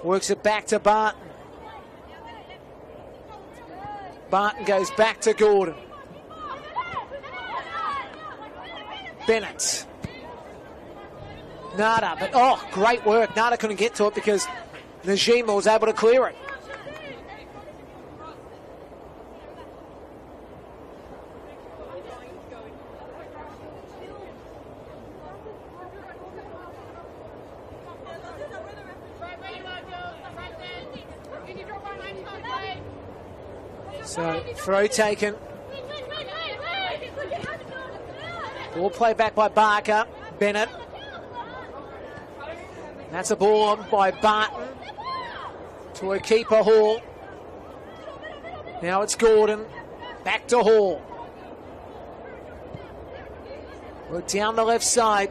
Speaker 2: Works it back to Barton. Barton goes back to Gordon. Bennett. Nada, but oh, great work. Nada couldn't get to it because Najima was able to clear it. So, throw taken. Ball play back by Barker. Bennett. That's a ball on by Barton to a keeper, Hall. Now it's Gordon. Back to Hall. We're down the left side.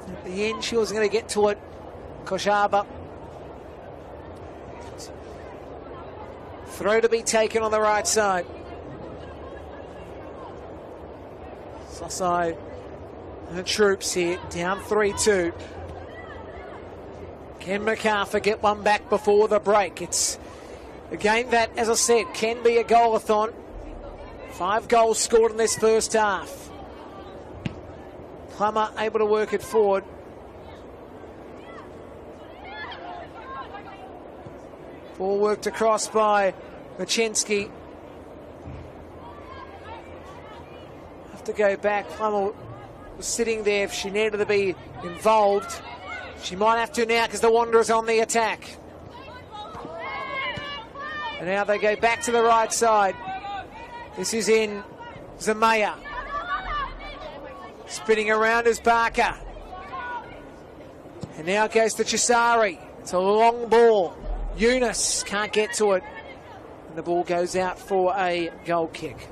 Speaker 2: At the end, she was going to get to it. Koshaba. Throw to be taken on the right side. Sosai and the troops here, down 3-2. Can Macarthur get one back before the break? It's a game that, as I said, can be a goal-a-thon. 5 goals scored in this first half. Plummer able to work it forward. Ball worked across by Machensky. Have to go back. Plummer was sitting there. If she needed to be involved, she might have to now because the Wanderers on the attack. And now they go back to the right side. This is in Zamaya. Spinning around is Barker. And now it goes to Chisari. It's a long ball. Eunice can't get to it. And the ball goes out for a goal kick.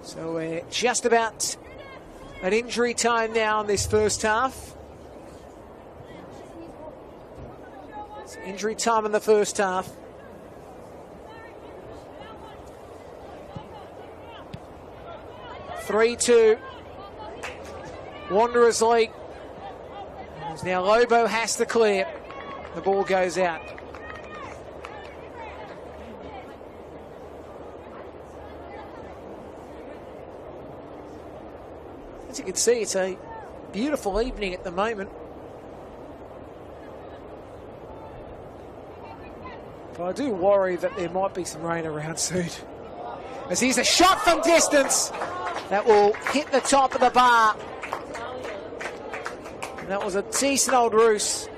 Speaker 2: So we're just about at injury time now in this first half. It's injury time in the first half. (3-2). Wanderers lead. Now Lobo has to clear. The ball goes out. As you can see, it's a beautiful evening at the moment. But I do worry that there might be some rain around soon. as he's a shot from distance that will hit the top of the bar. And that was a decent old roost.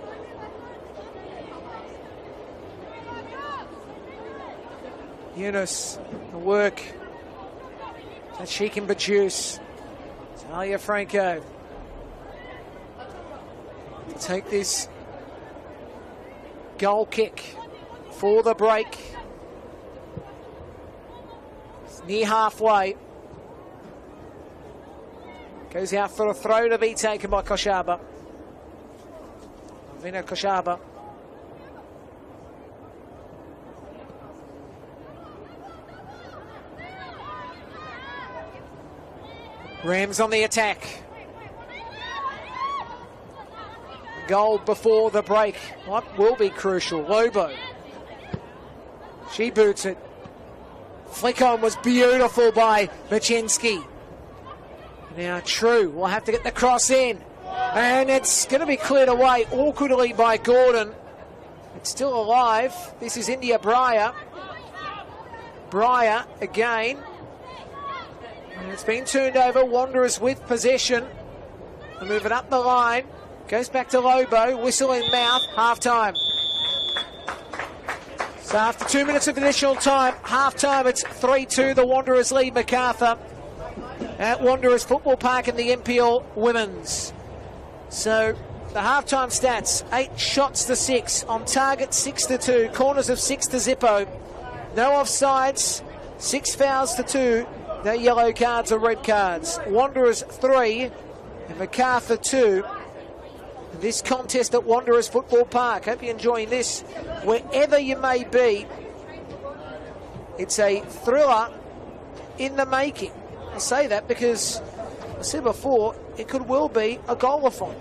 Speaker 2: Eunice, the work that she can produce. Talia Franco to take this goal kick for the break. It's near halfway. Goes out for a throw to be taken by Koshaba. Vina Koshaba. Rams on the attack. Goal before the break. What will be crucial? Lobo. She boots it. Flick on was beautiful by Machinsky. Now True will have to get the cross in. And it's going to be cleared away awkwardly by Gordon. It's still alive. This is India Breyer. Breyer again. And it's been turned over. Wanderers with possession. They move it up the line. Goes back to Lobo. Whistle in mouth. Half time. So after 2 minutes of additional time, half time, it's 3-2. The Wanderers lead Macarthur at Wanderers Football Park in the NPL Women's. So the half-time stats: 8 shots to 6, on target 6 to 2, corners of 6 to Zippo, no offsides, 6 fouls to 2, no yellow cards or red cards. Wanderers 3 and Macarthur 2. This contest at Wanderers Football Park. Hope you're enjoying this wherever you may be. It's a thriller in the making. I say that because I said before, it could well be a goal-a-thon.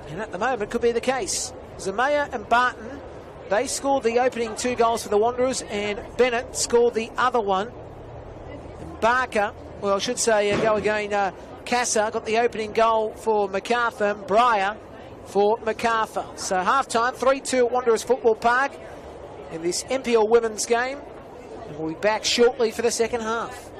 Speaker 2: And at the moment, could be the case. Zamaya and Barton, they scored the opening 2 goals for the Wanderers, and Bennett scored the other one. And Barker, well, I should say, go again, Casa got the opening goal for Macarthur, and Breyer for Macarthur. So half-time, 3-2 at Wanderers Football Park in this NPL women's game. And we'll be back shortly for the second half.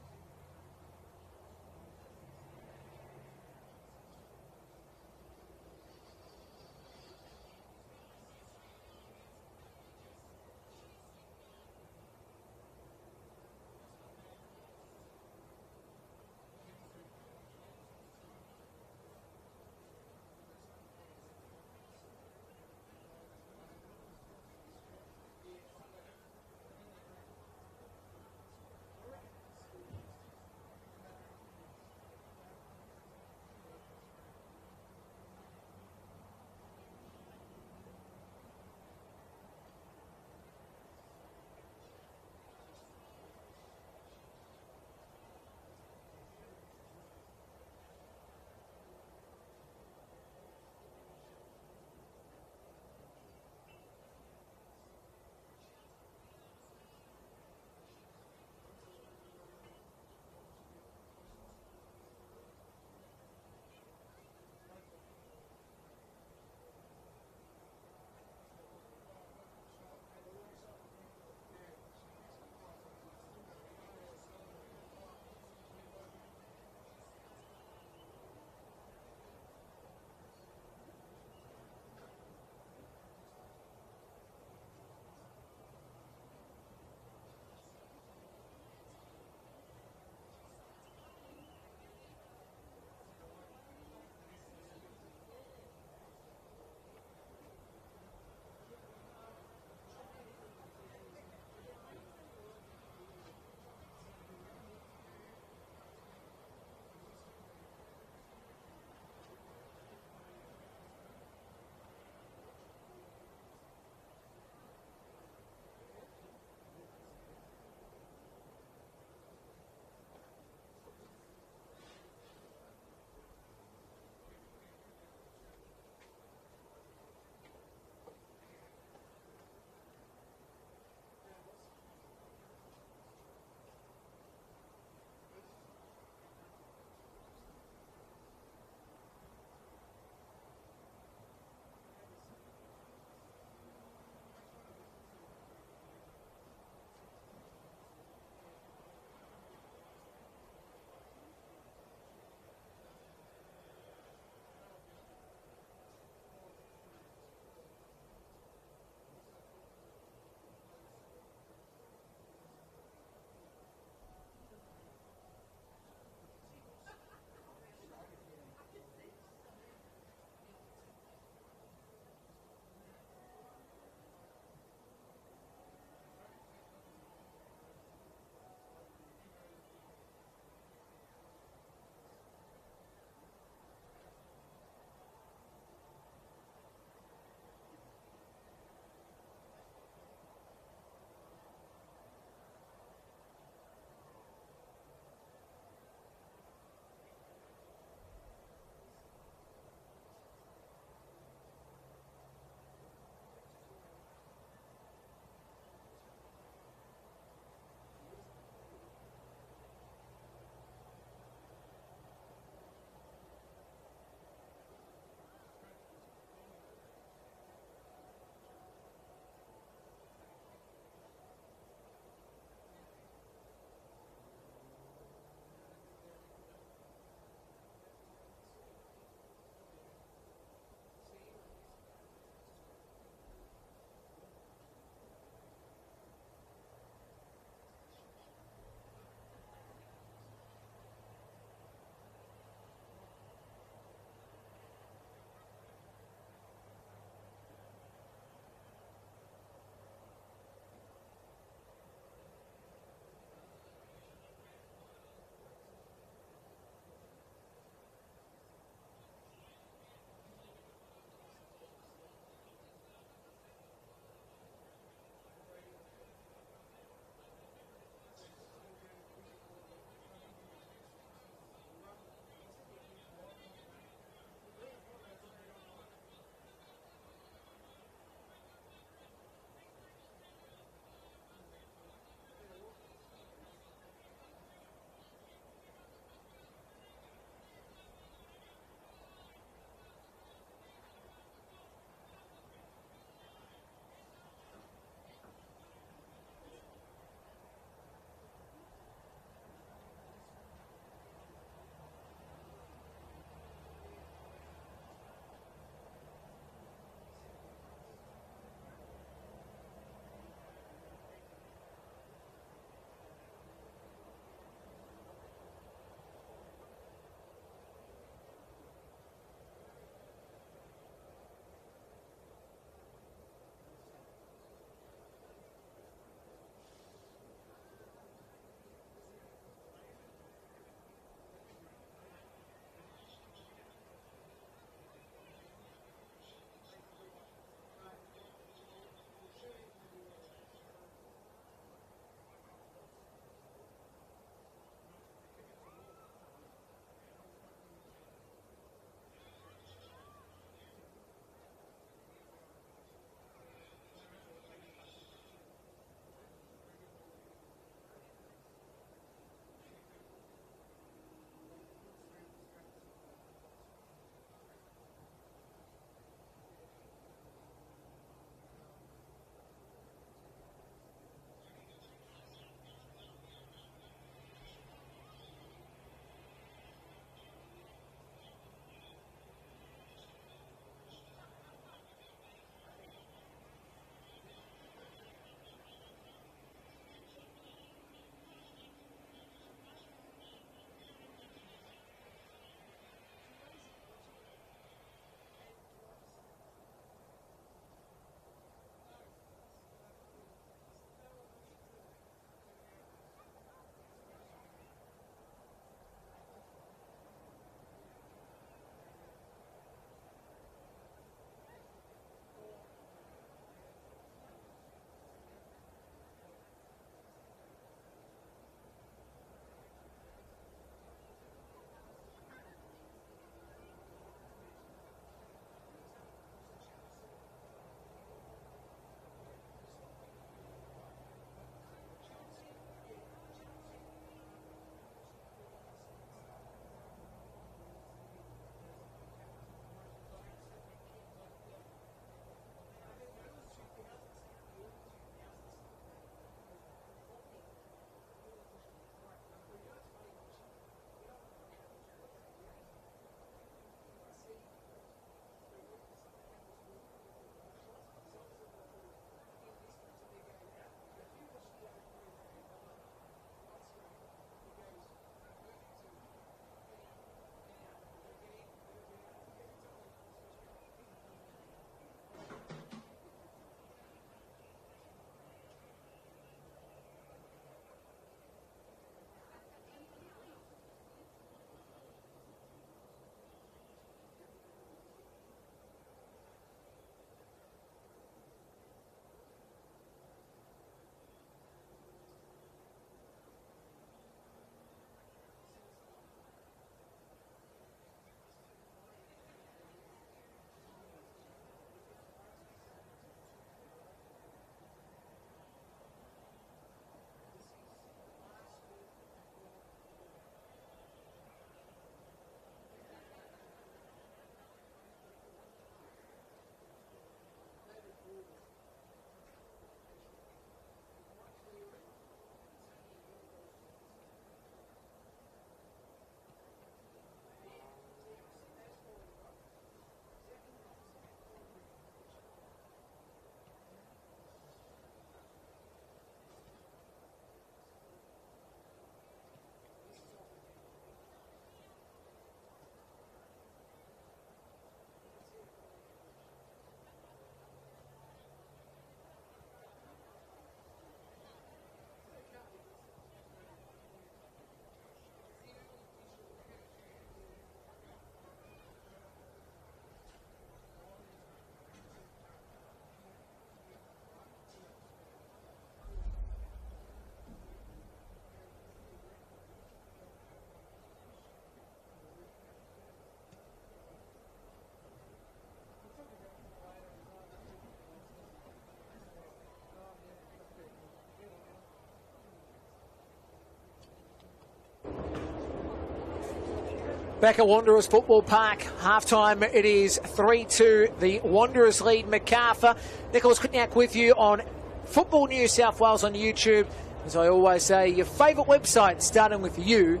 Speaker 2: Back at Wanderers Football Park, half-time it is 3-2. The Wanderers lead Macarthur. Nicholas Quitniak with you on Football New South Wales on YouTube. As I always say, your favourite website starting with you.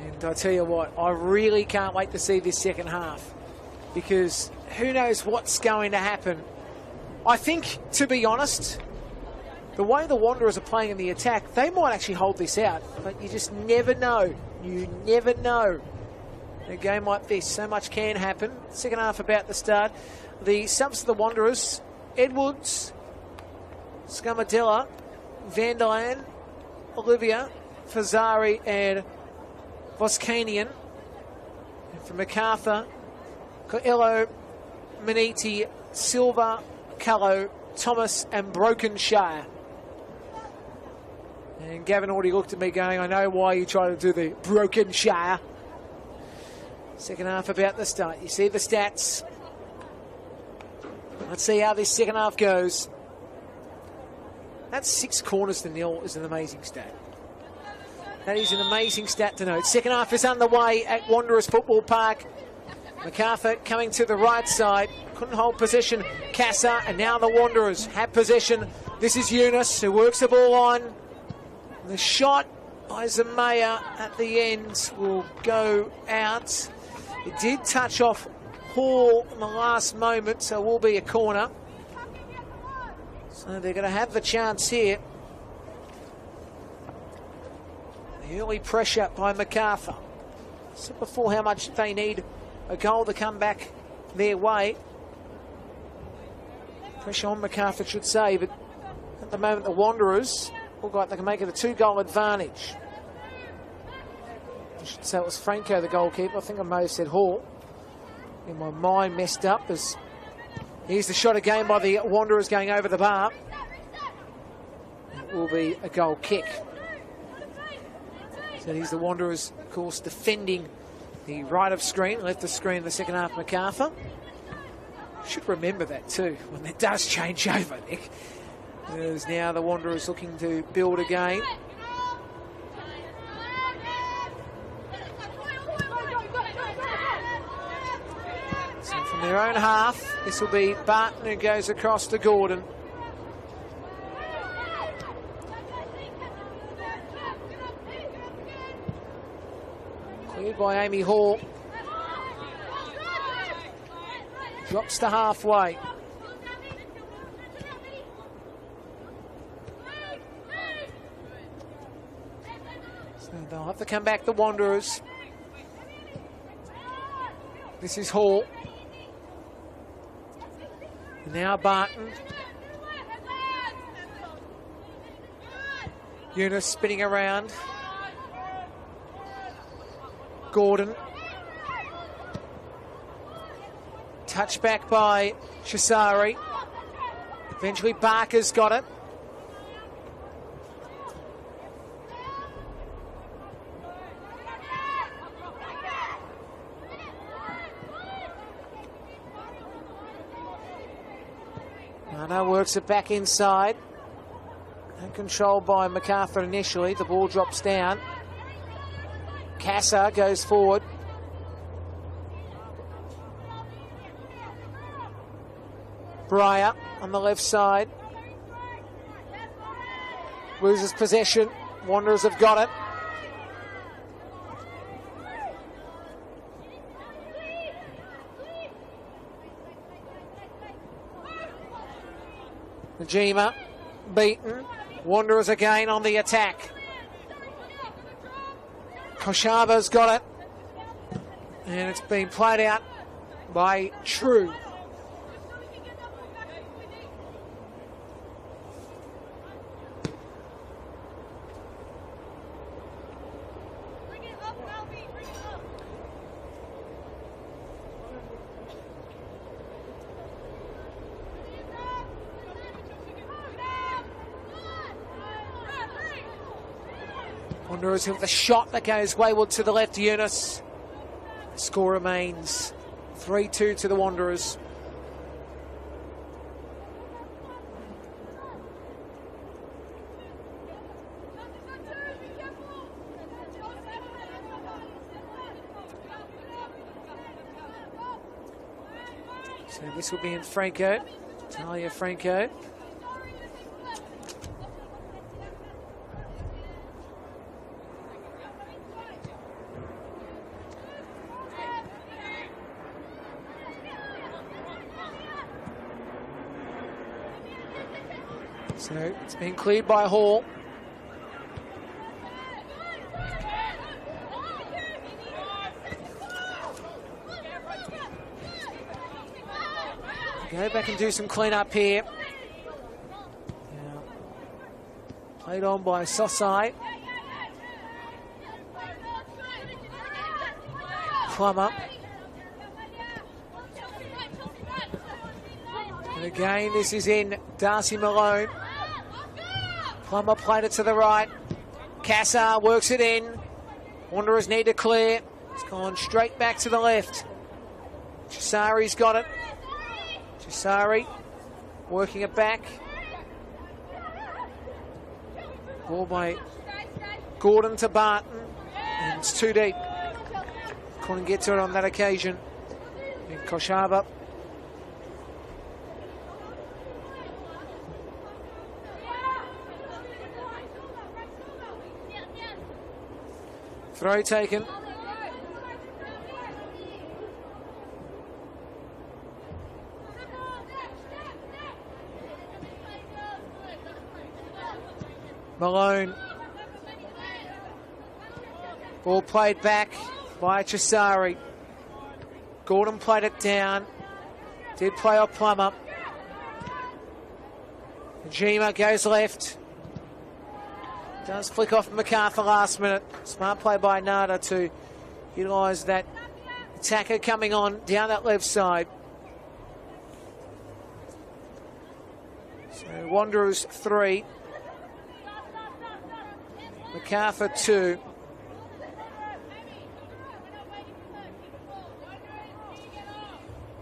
Speaker 2: And I tell you what, I really can't wait to see this second half, because who knows what's going to happen. I think, to be honest, the way the Wanderers are playing in the attack, they might actually hold this out. But you just never know. You never know. In a game like this, so much can happen. Second half about the start. The subs of the Wanderers: Edwards, Scamadella, Vanderland, Olivia, Fazari and Voskanian. And from Macarthur, Coelho, Maniti, Silva, Cullo, Thomas and Brokenshire. And Gavin already looked at me going, I know why you try to do the Brokenshire. Second half about the start. You see the stats. Let's see how this second half goes. That's 6 corners to nil is an amazing stat. That is an amazing stat to note. Second half is underway at Wanderers Football Park. Macarthur coming to the right side. Couldn't hold possession. Casa, and now the Wanderers have possession. This is Eunice who works the ball on. The shot by Zamaya at the end will go out. It did touch off Hall in the last moment, so it will be a corner. So they're going to have the chance here. The early pressure by Macarthur. I said before how much they need a goal to come back their way. Pressure on Macarthur, should say, but at the moment the Wanderers look like they can make it a 2-goal advantage. I should say it was Franco, the goalkeeper. I think I may have said Hall. In my mind messed up, as here's the shot again by the Wanderers going over the bar. It will be a goal kick. So here's the Wanderers, of course, defending the right of screen, left of screen in the second half, Macarthur. Should remember that too, when it does change over, Nick. There's now the Wanderers looking to build again. So from their own half, this will be Barton who goes across to Gordon. Cleared by Amy Hall. Drops to halfway. So they'll have to come back, the Wanderers. This is Hall. And now Barton. Eunice spinning around. Gordon. Touch back by Shisari. Eventually Barker's got it. Nana works it back inside. And controlled by Macarthur initially. The ball drops down. Casa goes forward. Breyer on the left side. Loses possession. Wanderers have got it. Najima beaten. Wanderers again on the attack. Koshaba's got it. And it's been played out by True. Wanderers with the shot that goes wayward to the left, Eunice. The score remains 3-2 to the Wanderers. So this will be in Franco, Talia Franco. So it's been cleared by Hall. Go back and do some clean-up here. Now, played on by Sosai. Plummer. And again, this is in Darcy Malone. Plummer played it to the right. Cassar works it in. Wanderers need to clear. It's gone straight back to the left. Chisari's got it. Chisari working it back. Ball by Gordon to Barton. And it's too deep. Couldn't get to it on that occasion. And Koshava. Throw taken. Malone. Ball played back by Chisari. Gordon played it down. Did play off Plummer. Jima goes left. Does flick off Macarthur last minute. Smart play by Nada to utilise that attacker coming on down that left side. So Wanderers 3. Macarthur 2.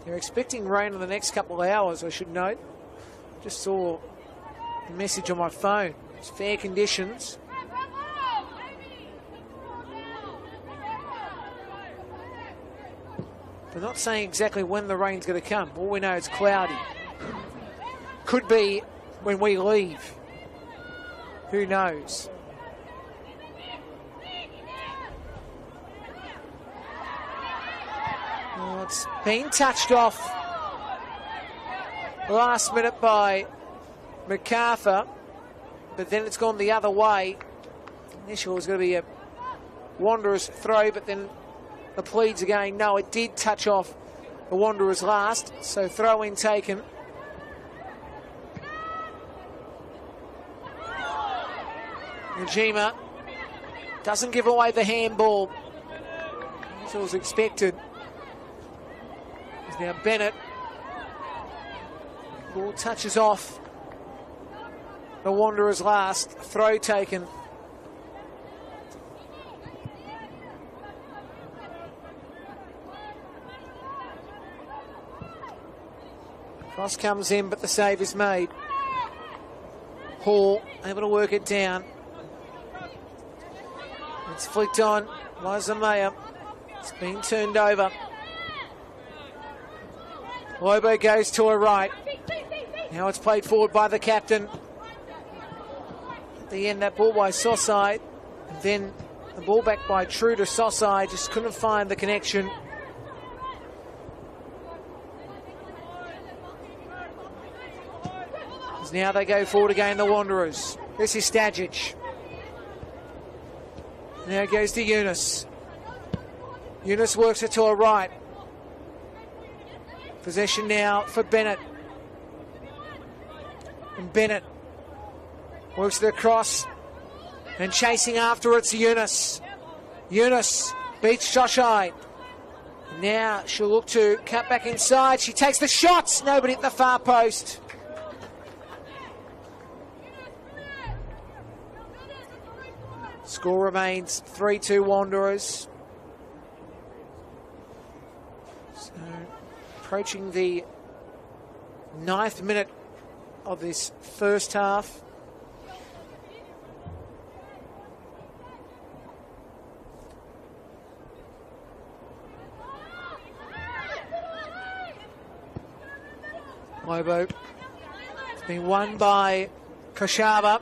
Speaker 2: They're expecting rain in the next couple of hours, I should note. Just saw a message on my phone. It's fair conditions. They're not saying exactly when the rain's going to come. All we know is cloudy. Could be when we leave. Who knows? Oh, it's been touched off last minute by Macarthur, but then it's gone the other way. Initially it was going to be a Wanderers throw, but then the pleads again, no, it did touch off the Wanderers last, so throw in taken. Najima doesn't give away the handball, as was expected. It's now Bennett. Ball touches off the Wanderers last, throw taken. Cross comes in, but the save is made. Hall able to work it down. It's flicked on. Liza Mayer. It's been turned over. Lobo goes to her right. Now it's played forward by the captain. At the end, that ball by Sosai. And then the ball back by True to Sosai. Just couldn't find the connection. As now they go forward again, the Wanderers. This is Stajic. Now it goes to Eunice. Eunice works it to her right. Possession now for Bennett. And Bennett works it across. And chasing after it's Eunice. Eunice beats Shoshai. Now she'll look to cut back inside. She takes the shots. Nobody at the far post. Score remains 3-2 Wanderers. So approaching the 9th minute of this first half. Lobo. It's been won by Koshaba.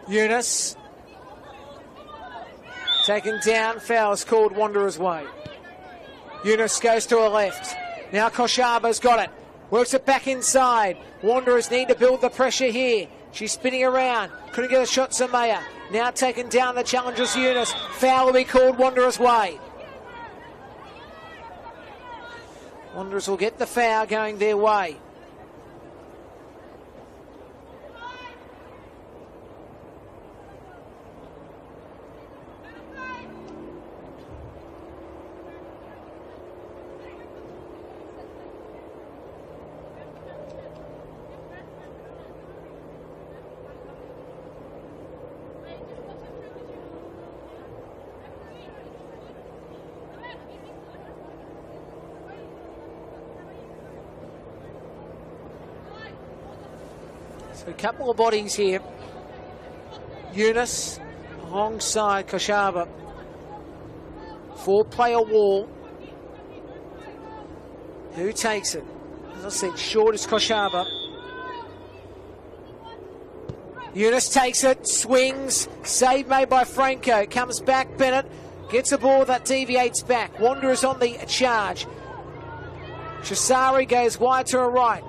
Speaker 2: Eunice. Taken down, foul's called Wanderers' way. Eunice goes to her left. Now Koshaba's got it. Works it back inside. Wanderers need to build the pressure here. She's spinning around. Couldn't get a shot, Samaya. Now taken down, the challenger's Eunice. Foul will be called Wanderers' way. Wanderers will get the foul going their way. So a couple of bodies here. Eunice alongside Koshaba. 4-player wall. Who takes it? As I said, short is Koshaba. Eunice takes it, swings, save made by Franco. Comes back, Bennett gets a ball that deviates back. Wanderers on the charge. Chisari goes wide to her right.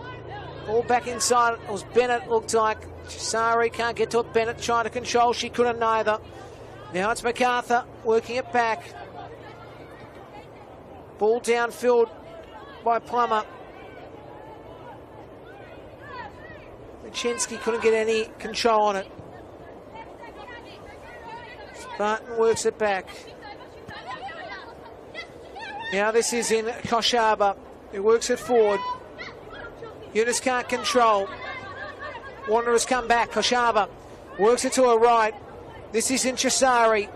Speaker 2: Ball back inside, it was Bennett, looked like. Chisari can't get to it. Bennett trying to control, she couldn't either. Now it's Macarthur working it back. Ball downfield by Plummer. Machinsky couldn't get any control on it. Spartan works it back. Now this is in Koshaba, who works it forward. Eunice can't control. Wanderers come back. Koshaba works it to her right. This is in Chisari.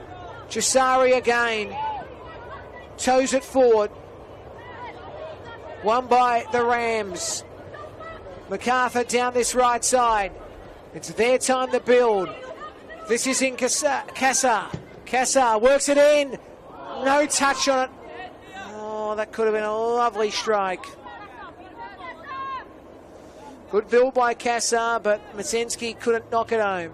Speaker 2: Chisari again. Toes it forward. Won by the Rams. Macarthur down this right side. It's their time to build. This is in Kassar. Kassar works it in. No touch on it. Oh, that could have been a lovely strike. Good build by Kassar, but Masensky couldn't knock it home.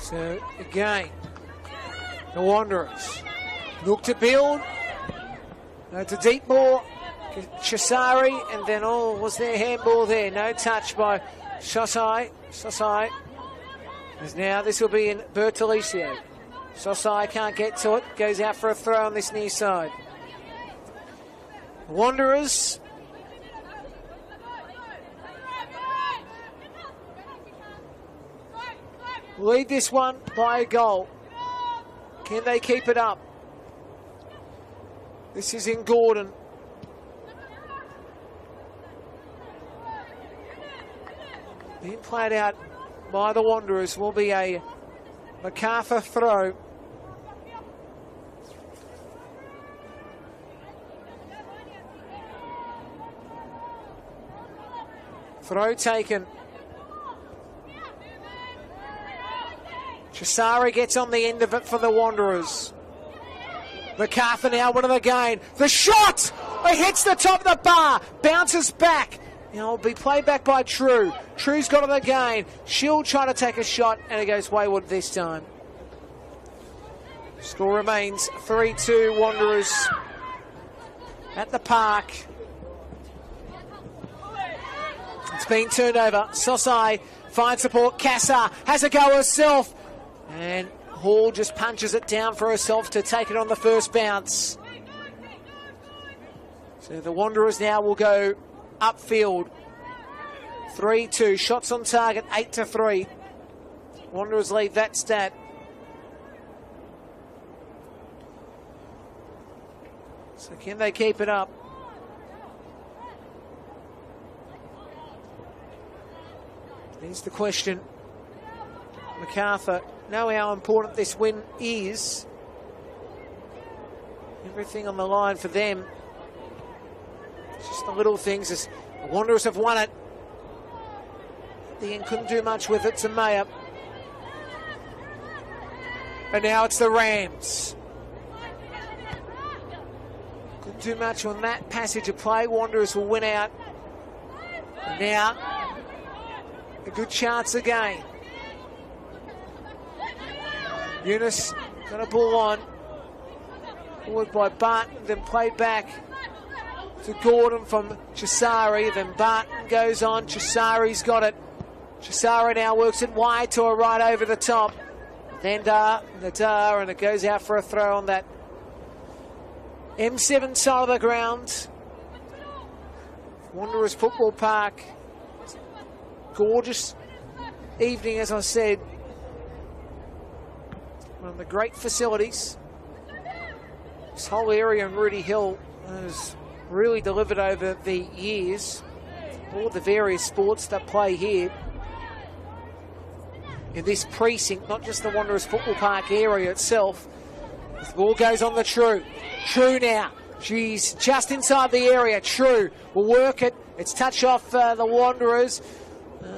Speaker 2: So again, the Wanderers look to build. It's a deep ball, Chisari, and then was there handball there? No touch by Sosai. Sosai. As now this will be in Bertolicio. Sosai can't get to it, goes out for a throw on this near side. Wanderers. Lead this one by a goal. Can they keep it up? This is in Gordon. Being played out by the Wanderers will be a Macarthur throw. Throw taken. Chisari gets on the end of it for the Wanderers. Macarthur now winning the game. The shot! It hits the top of the bar. Bounces back. Now it'll be played back by True. True's got on the game. Shield trying to take a shot, and it goes wayward this time. Score remains 3-2 Wanderers at the park. It's been turned over. Sosai finds support. Kassar has a go herself. And Hall just punches it down for herself to take it on the first bounce. So the Wanderers now will go upfield. 3-2. Shots on target, 8-3. Wanderers lead that stat. So can they keep it up? Here's the question. Macarthur know how important this win is. Everything on the line for them. It's just the little things as the Wanderers have won it. The end couldn't do much with it to Maya. And now it's the Rams. Couldn't do much on that passage of play. Wanderers will win out. And now, a good chance again. Eunice got a ball on. Forward by Barton, then played back to Gordon from Chisari. Then Barton goes on. Chisari's got it. Chisari now works it wide to a right over the top. Then Nadar, and it goes out for a throw on that M7 side of the ground. Wanderers Football Park. Gorgeous evening, as I said. One of the great facilities. This whole area in Rudy Hill has really delivered over the years. All the various sports that play here in this precinct, not just the Wanderers Football Park area itself. The ball goes on the True. True now. She's just inside the area. True will work it. It's touch off the Wanderers.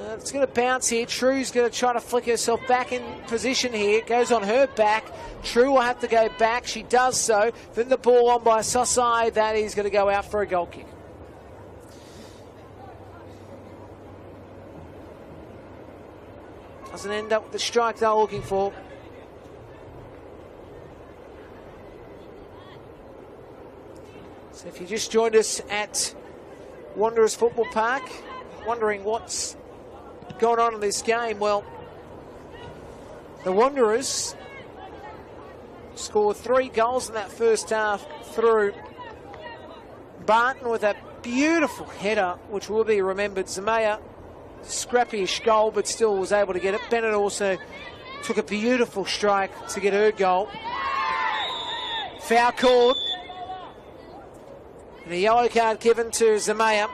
Speaker 2: It's going to bounce here. True's going to try to flick herself back in position here. It goes on her back. True will have to go back. She does so. Then the ball on by Sosai. That is going to go out for a goal kick. Doesn't end up with the strike they're looking for. So if you just joined us at Wanderers Football Park, wondering what's going on in this game, well, the Wanderers scored 3 goals in that first half through Barton with a beautiful header, which will be remembered. Zamaya, scrappyish goal, but still was able to get it. Bennett also took a beautiful strike to get her goal. Foul called. And a yellow card given to Zamaya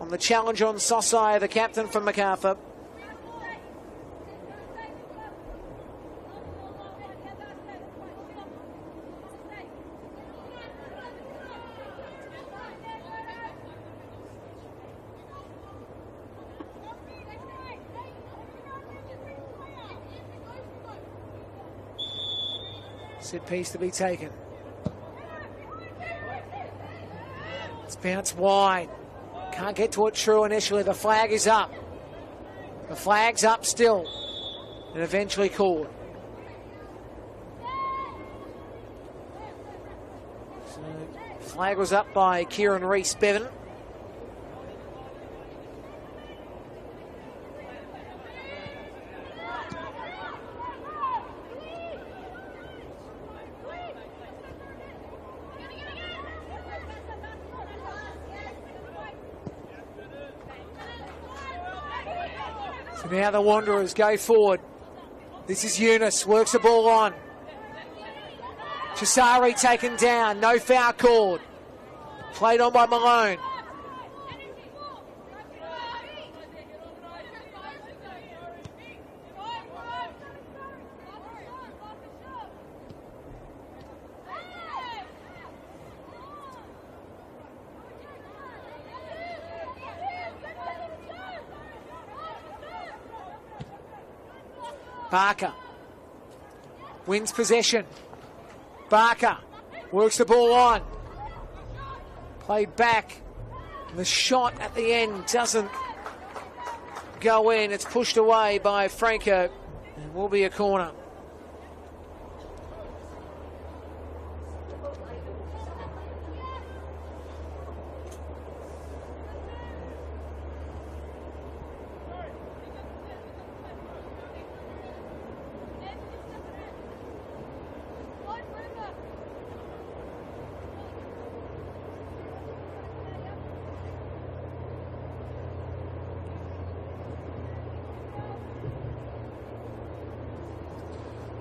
Speaker 2: on the challenge on Sosai, the captain from Macarthur. Set piece to be taken. It's bounced wide. Can't get to it True initially. The flag is up. The flag's up still. And eventually called. So, flag was up by Kieran Reese-Bevan. Now the Wanderers go forward. This is Eunice, works the ball on. Chisari taken down, no foul called. Played on by Malone. Barker wins possession. Barker works the ball on. Played back. And the shot at the end doesn't go in. It's pushed away by Franco and will be a corner.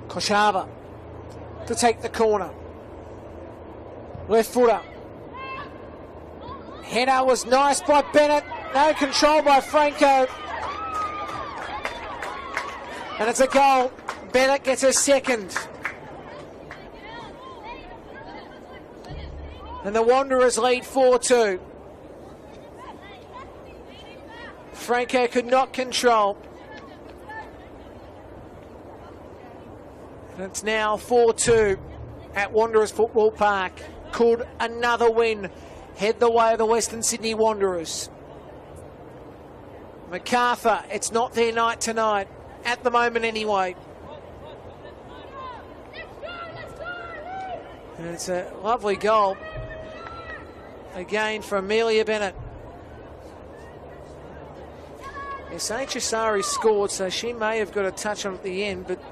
Speaker 2: Koshava to take the corner. Left footer. Header was nice by Bennett. No control by Franco. And it's a goal. Bennett gets a second. And the Wanderers lead 4-2. Franco could not control. And it's now 4-2 at Wanderers Football Park. Could another win head the way of the Western Sydney Wanderers? Macarthur, it's not their night tonight. At the moment anyway. And it's a lovely goal. Again for Amelia Bennett. Yes, Chisari scored, so she may have got a touch on at the end, but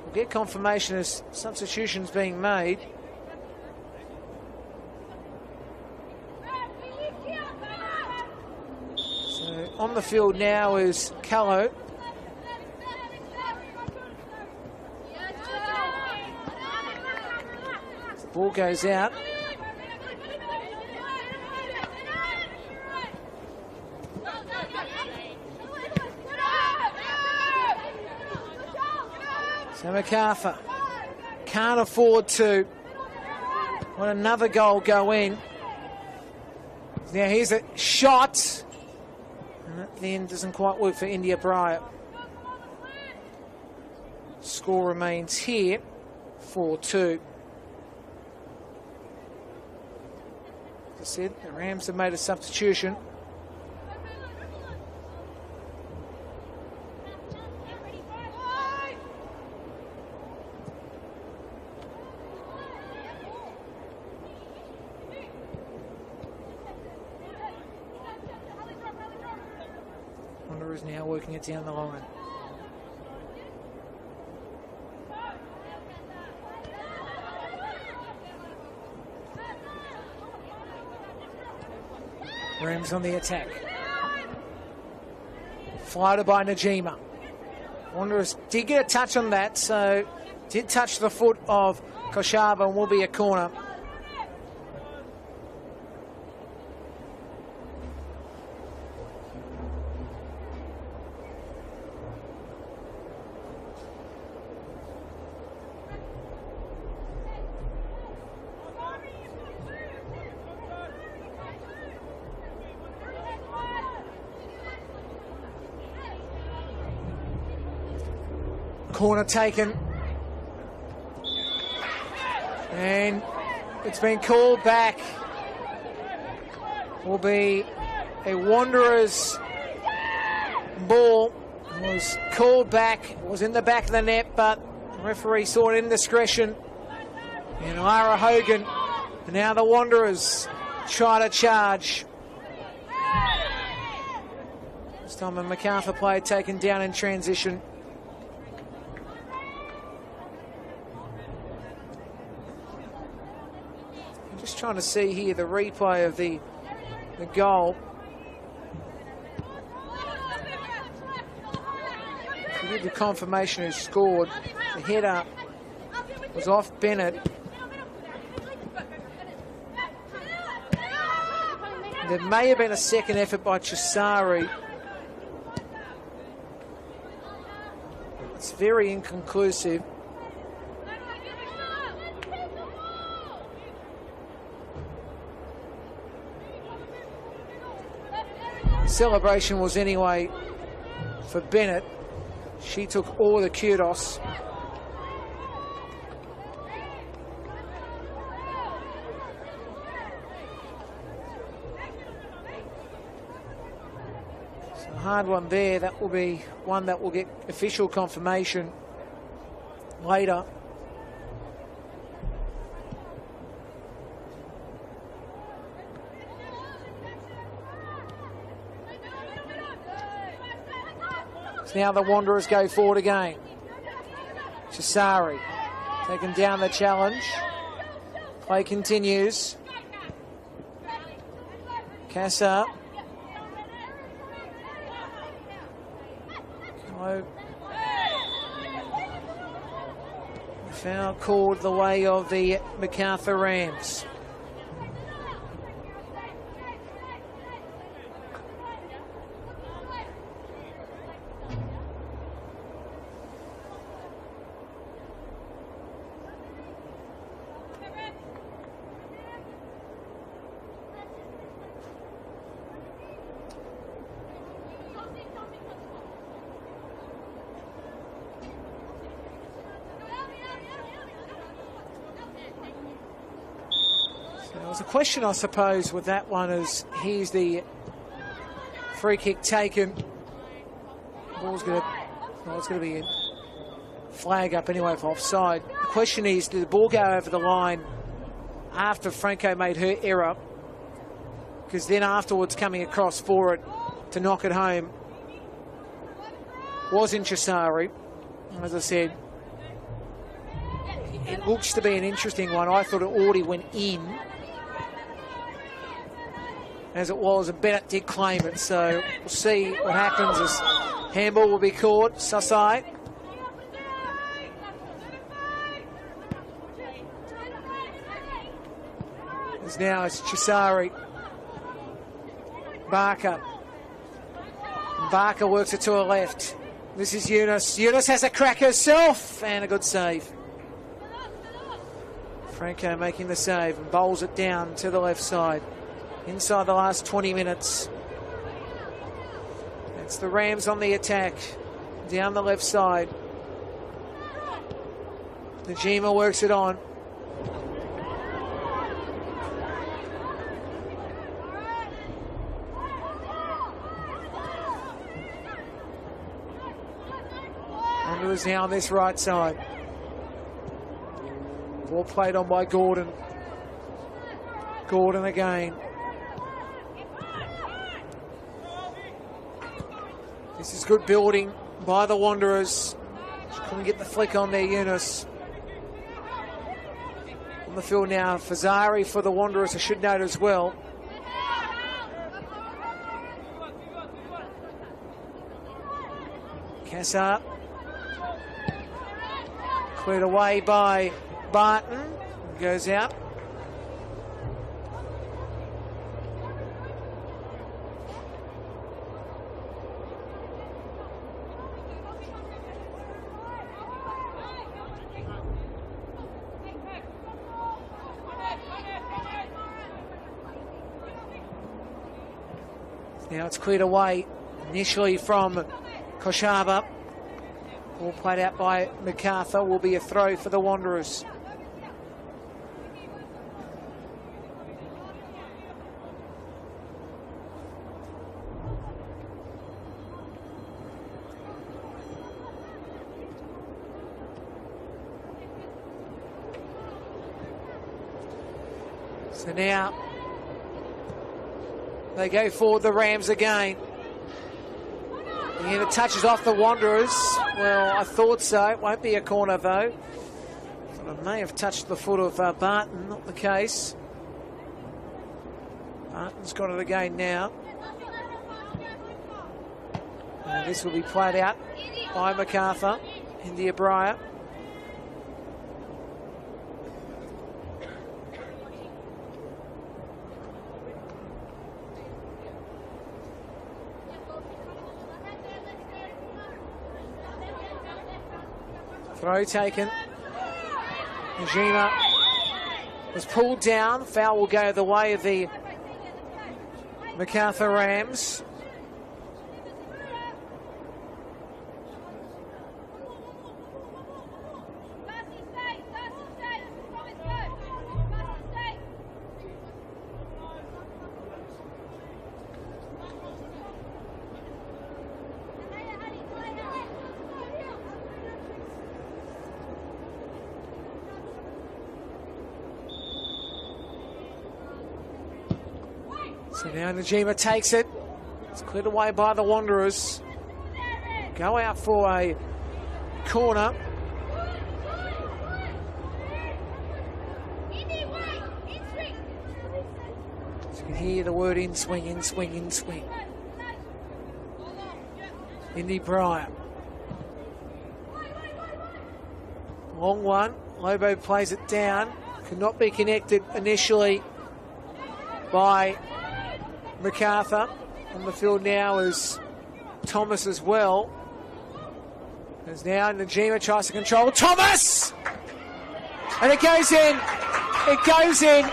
Speaker 2: we'll get confirmation as substitutions being made. So on the field now is Callow. The ball goes out. So Macarthur can't afford to let another goal go in. Now here's a shot. And at the end doesn't quite work for India Bryant. Score remains here, 4-2. As I said, the Rams have made a substitution. Wanderers now working it down the line. Rams on the attack. Fighter by Najima. Wanderers did get a touch on that, so did touch the foot of Koshava and will be a corner. Corner taken. And it's been called back. Will be a Wanderers ball. It was called back. It was in the back of the net, but the referee saw an indiscretion. And Lara Hogan. And now the Wanderers try to charge. This time a Macarthur player taken down in transition. Just trying to see here the replay of the goal. To give the confirmation who scored, the header was off Bennett. There may have been a second effort by Chisari. It's very inconclusive. Celebration was anyway for Bennett. She took all the kudos. So a hard one there. That will be one that will get official confirmation later. Now the Wanderers go forward again. Chisari taking down the challenge. Play continues. Casa. Foul called the way of the Macarthur Rams. was a question, I suppose, with that one is here's the free kick taken. Ball's going to, well, it's going to be a flag up anyway for offside. The question is, did the ball go over the line after Franco made her error? Because then afterwards, coming across for it to knock it home was in Chisari. As I said, it looks to be an interesting one. I thought it already went in, as it was, and Bennett did claim it. So we'll see what happens as handball will be caught. Sassai. As now it's Chisari. Barker. Barker works it to her left. This is Eunice. Eunice has a crack herself, and a good save. Franco making the save and bowls it down to the left side. Inside the last 20 minutes. It's the Rams on the attack. Down the left side. Najima works it on. Is now on this right side. Ball played on by Gordon. Gordon again. This is good building by the Wanderers. Just couldn't get the flick on there, Eunice. On the field now, Fazari for the Wanderers, I should note as well. Cassar. Cleared away by Barton. Goes out. Now it's cleared away initially from Koshaba. All played out by Macarthur. Will be a throw for the Wanderers. So now they go forward, the Rams again. And it touches off the Wanderers. Well, I thought so. It won't be a corner, though. Thought it may have touched the foot of Barton. Not the case. Barton's got it again now. And this will be played out by Macarthur. India Breyer. Throw taken. Najima was pulled down. Foul will go the way of the Macarthur Rams. So now Najima takes it. It's cleared away by the Wanderers. Go out for a corner. So you can hear the word in swing, in swing, in swing. Indy Breyer. Long one. Lobo plays it down. Could not be connected initially by Macarthur. On the field now is Thomas as well. As now Najima tries to control Thomas! And it goes in. It goes in.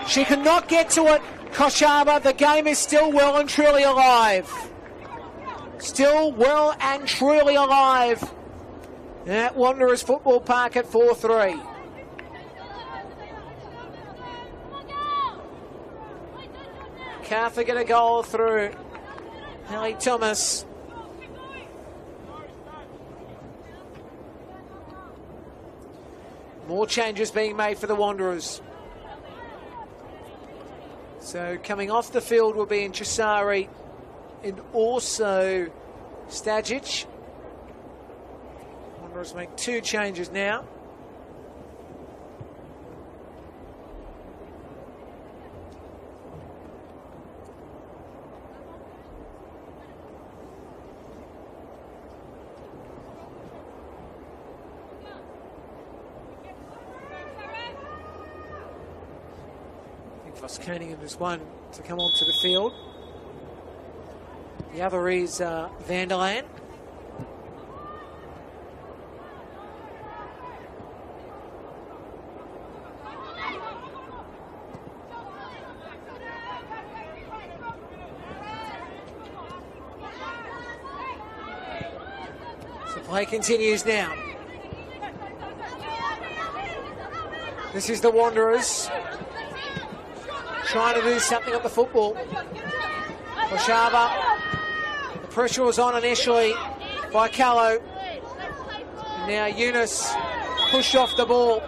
Speaker 2: She cannot get to it. Koshaba, the game is still well and truly alive. Still well and truly alive at Wanderers Football Park at 4-3. Macarthur get a goal through Hallie Thomas. More changes being made for the Wanderers. So coming off the field will be in Chisari and also Stajic. Wanderers make 2 changes now. Koenig is one to come onto the field. The other is Vanderland. So play continues now. This is the Wanderers trying to do something on the football. Koshava. The pressure was on initially by Callow. And now Eunice pushed off the ball.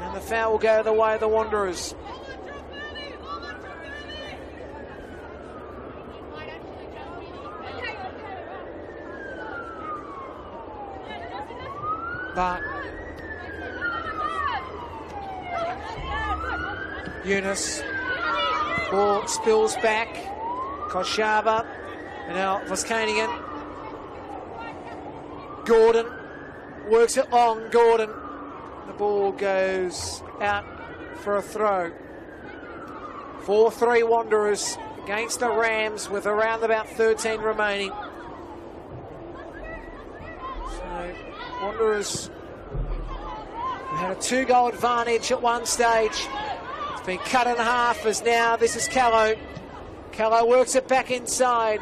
Speaker 2: And the foul will go the way of the Wanderers. But Eunice. Ball spills back. Koshava. And now Voskanian. Gordon. Works it long. Gordon. The ball goes out for a throw. 4-3 Wanderers against the Rams with around about 13 remaining. So Wanderers had a 2-goal advantage at one stage. It's been cut in half as now this is Callow. Callow works it back inside.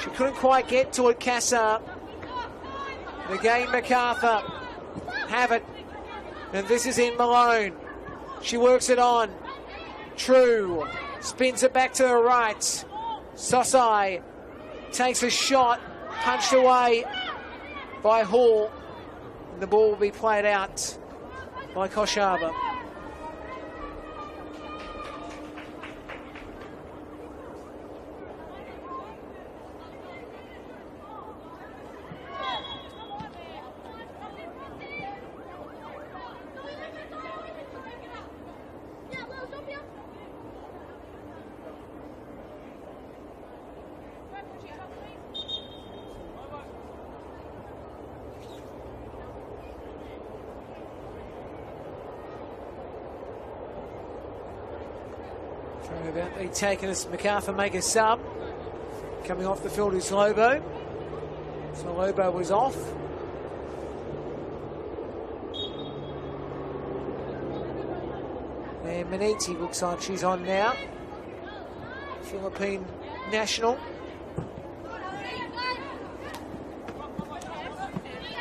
Speaker 2: She couldn't quite get to it, Cassar. And again, Macarthur have it. And this is in Malone. She works it on. True. Spins it back to the right. Sosai takes a shot. Punched away by Hall. And the ball will be played out by Koshava. About to be taken as Macarthur make a sub. Coming off the field is Lobo. So Lobo was off. And Maniti looks like she's on now. Philippine national.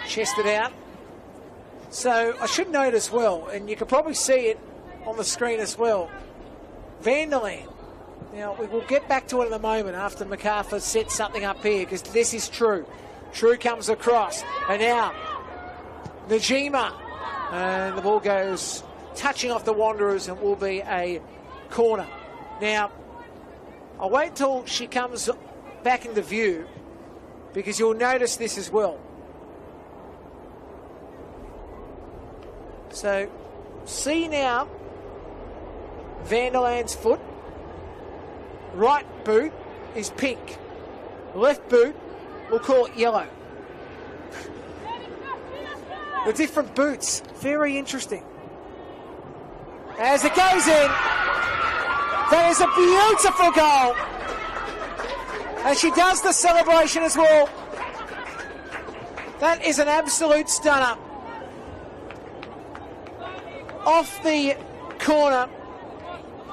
Speaker 2: Chested out. So I should note as well, and you can probably see it on the screen as well, Vanderland. Now, we will get back to it in a moment after Macarthur sets something up here, because this is True. True comes across. And now, Najima. And the ball goes touching off the Wanderers and will be a corner. Now, I'll wait till she comes back into view, because you'll notice this as well. So, see now, Vanderland's foot. Right boot is pink. Left boot, we'll call it yellow. The different boots, very interesting. As it goes in, that is a beautiful goal. And she does the celebration as well. That is an absolute stunner. Off the corner.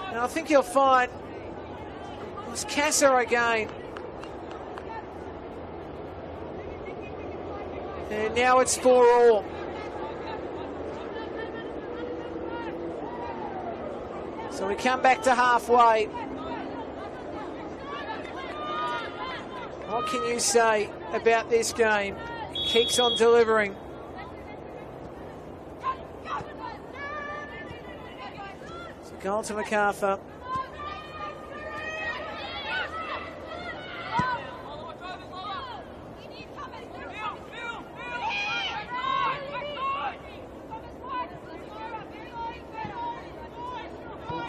Speaker 2: And I think you'll find it was Cassar again. And now it's 4-4. So we come back to halfway. What can you say about this game? It keeps on delivering. So goal to Macarthur.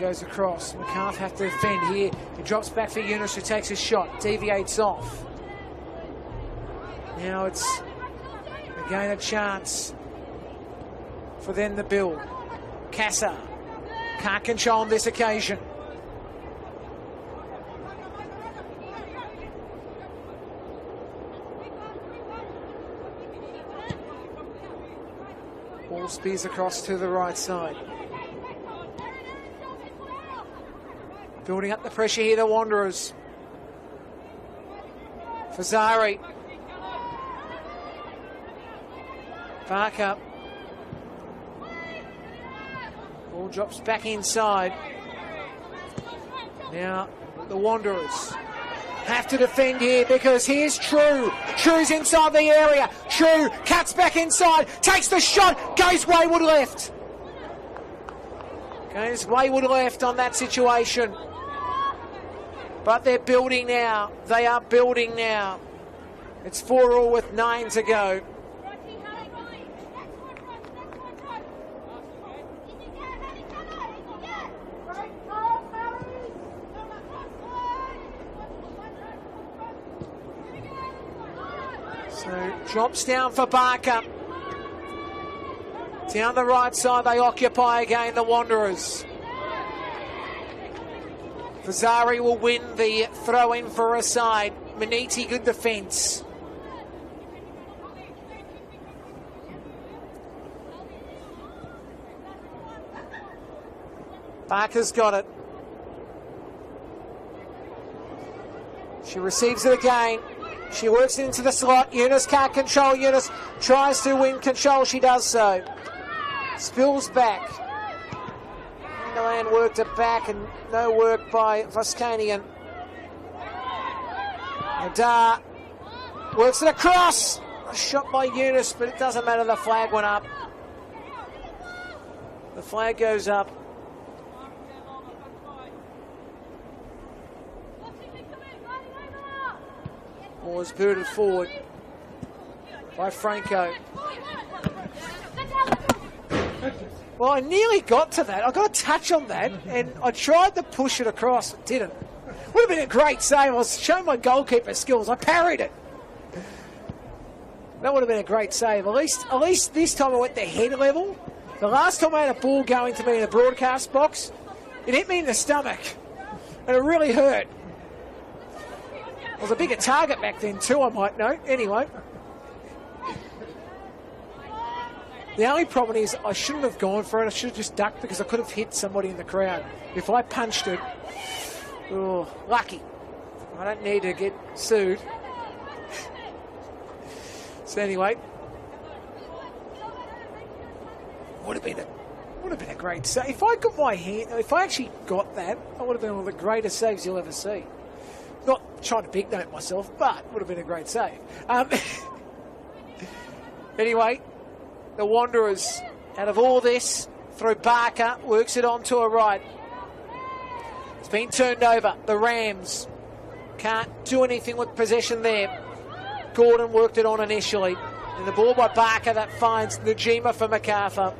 Speaker 2: Goes across. Macarthur have to defend here. He drops back for Eunice, who takes a shot, deviates off. Now it's again a chance for them to build. Cassar can't control on this occasion. Ball spears across to the right side. Building up the pressure here, the Wanderers. Fazari. Barker. Ball drops back inside. Now the Wanderers have to defend here because here's True. True's inside the area. True cuts back inside, takes the shot, goes wayward left. Goes wayward left on that situation. But they're building now. They are building now. It's 4-4 with 9 to go. So drops down for Barker. Down the right side they occupy again, the Wanderers. Fazari will win the throw-in for a side. Maniti, good defence. Barker's got it. She receives it again. She works it into the slot. Eunice can't control. Eunice tries to win control. She does so. Spills back. Land worked it back and no work by Voskanian. Nadar works it across. A shot by Eunice, but it doesn't matter. The flag went up. The flag goes up. Was booted forward by Franco. Well, I nearly got to that. I got a touch on that, and I tried to push it across. It didn't. Would have been a great save. I was showing my goalkeeper skills. I parried it. That would have been a great save. At least this time I went to head level. The last time I had a ball going to me in the broadcast box, it hit me in the stomach, and it really hurt. I was a bigger target back then too, I might note. Anyway. The only problem is I shouldn't have gone for it. I should have just ducked because I could have hit somebody in the crowd. If I punched it, oh, lucky. I don't need to get sued. So anyway, would have been a great save. If I got my hand, if I actually got that, that would have been one of the greatest saves you'll ever see. Not trying to big note myself, but would have been a great save. Anyway, the Wanderers, out of all this, through Barker, works it on to a right. It's been turned over. The Rams can't do anything with possession there. Gordon worked it on initially. And the ball by Barker that finds Najima for Macarthur.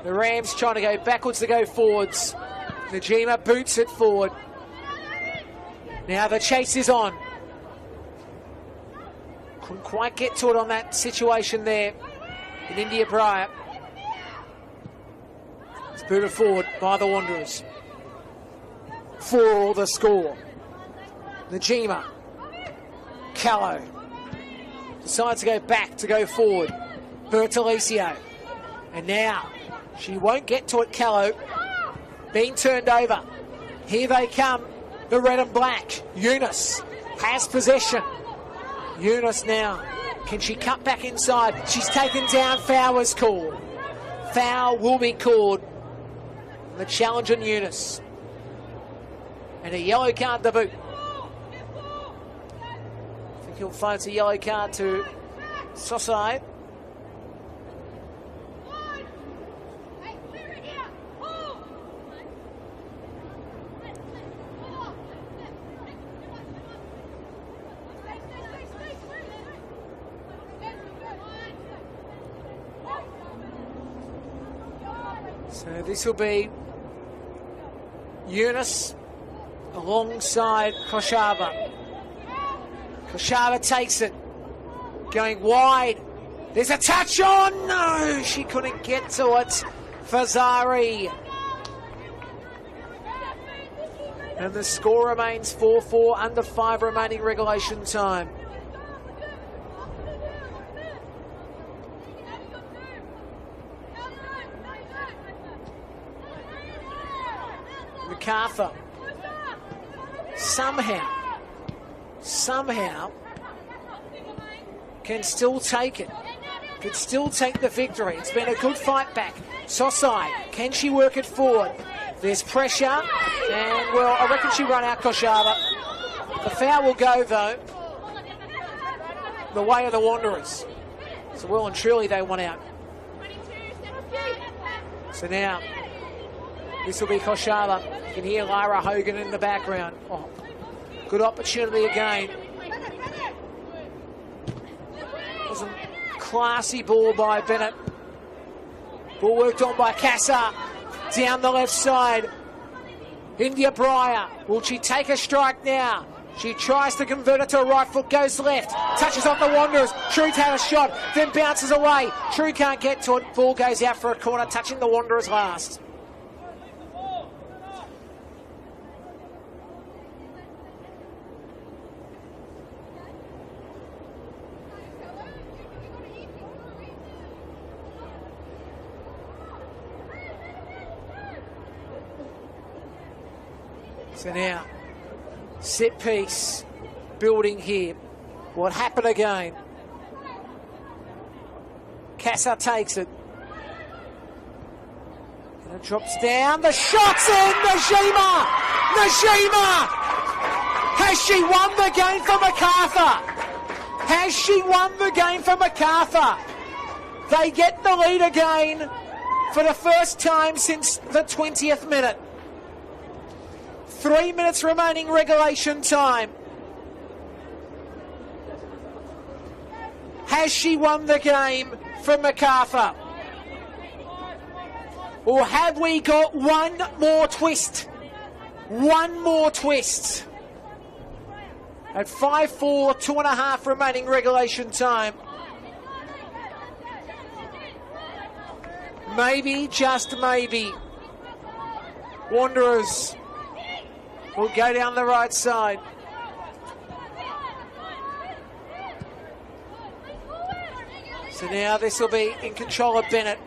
Speaker 2: The Rams trying to go backwards to go forwards. Najima boots it forward. Now the chase is on. Couldn't quite get to it on that situation there in India Bryant. It's booted forward by the Wanderers. 4-4 the score. Najima. Callow. Decides to go back to go forward. Bertolicio. And now she won't get to it, Callow. Being turned over. Here they come, the red and black. Eunice has possession. Eunice now. Can she cut back inside? She's taken down. Foul was called. Foul will be called. The challenge on Eunice. And a yellow card to boot. He'll float a yellow card to Sosai. So this will be Yunus alongside Koshava. Koshava takes it. Going wide. There's a touch on. No, she couldn't get to it. Fazari. And the score remains 4-4, under 5 remaining regulation time. Macarthur somehow can still take it. Can still take the victory. It's been a good fight back. Sosai, can she work it forward? There's pressure, and well, I reckon she run out Koshava. The foul will go, though, the way of the Wanderers. So well and truly they want out. So now, this will be Koshava. You can hear Lyra Hogan in the background. Oh, good opportunity again. Was a classy ball by Bennett. Ball worked on by Casa. Down the left side. India Breyer. Will she take a strike now? She tries to convert it to a right foot, goes left, touches on the Wanderers. True had a shot, then bounces away. True can't get to it. Ball goes out for a corner, touching the Wanderers last. So now, set piece, building here. What happened again? Casa takes it. And it drops down. The shot's in! Najima! Has she won the game for Macarthur? Has she won the game for Macarthur? They get the lead again for the first time since the 20th minute. 3 minutes remaining regulation time. Has she won the game for Macarthur? Or have we got one more twist? One more twist. At 5-4, 2.5 remaining regulation time. Maybe, just maybe, Wanderers will go down the right side. So now this will be in control of Bennett.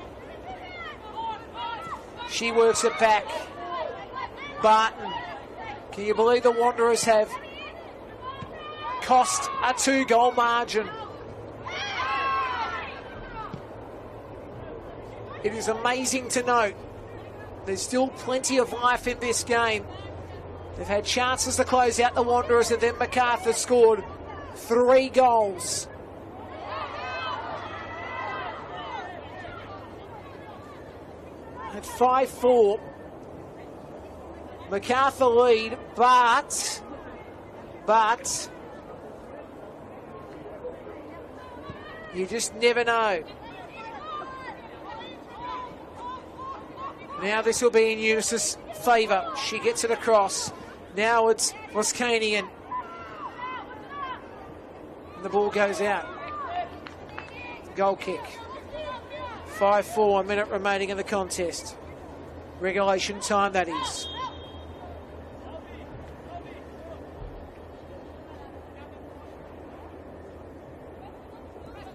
Speaker 2: She works it back. Barton. Can you believe the Wanderers have cost a 2-goal margin? It is amazing to note there's still plenty of life in this game. They've had chances to close out the Wanderers, and then Macarthur scored 3 goals. At 5-4, Macarthur lead, but you just never know. Now this will be in Eunice's favour. She gets it across. Now it's Roskanian. And the ball goes out. Goal kick. 5-4, a minute remaining in the contest. Regulation time, that is.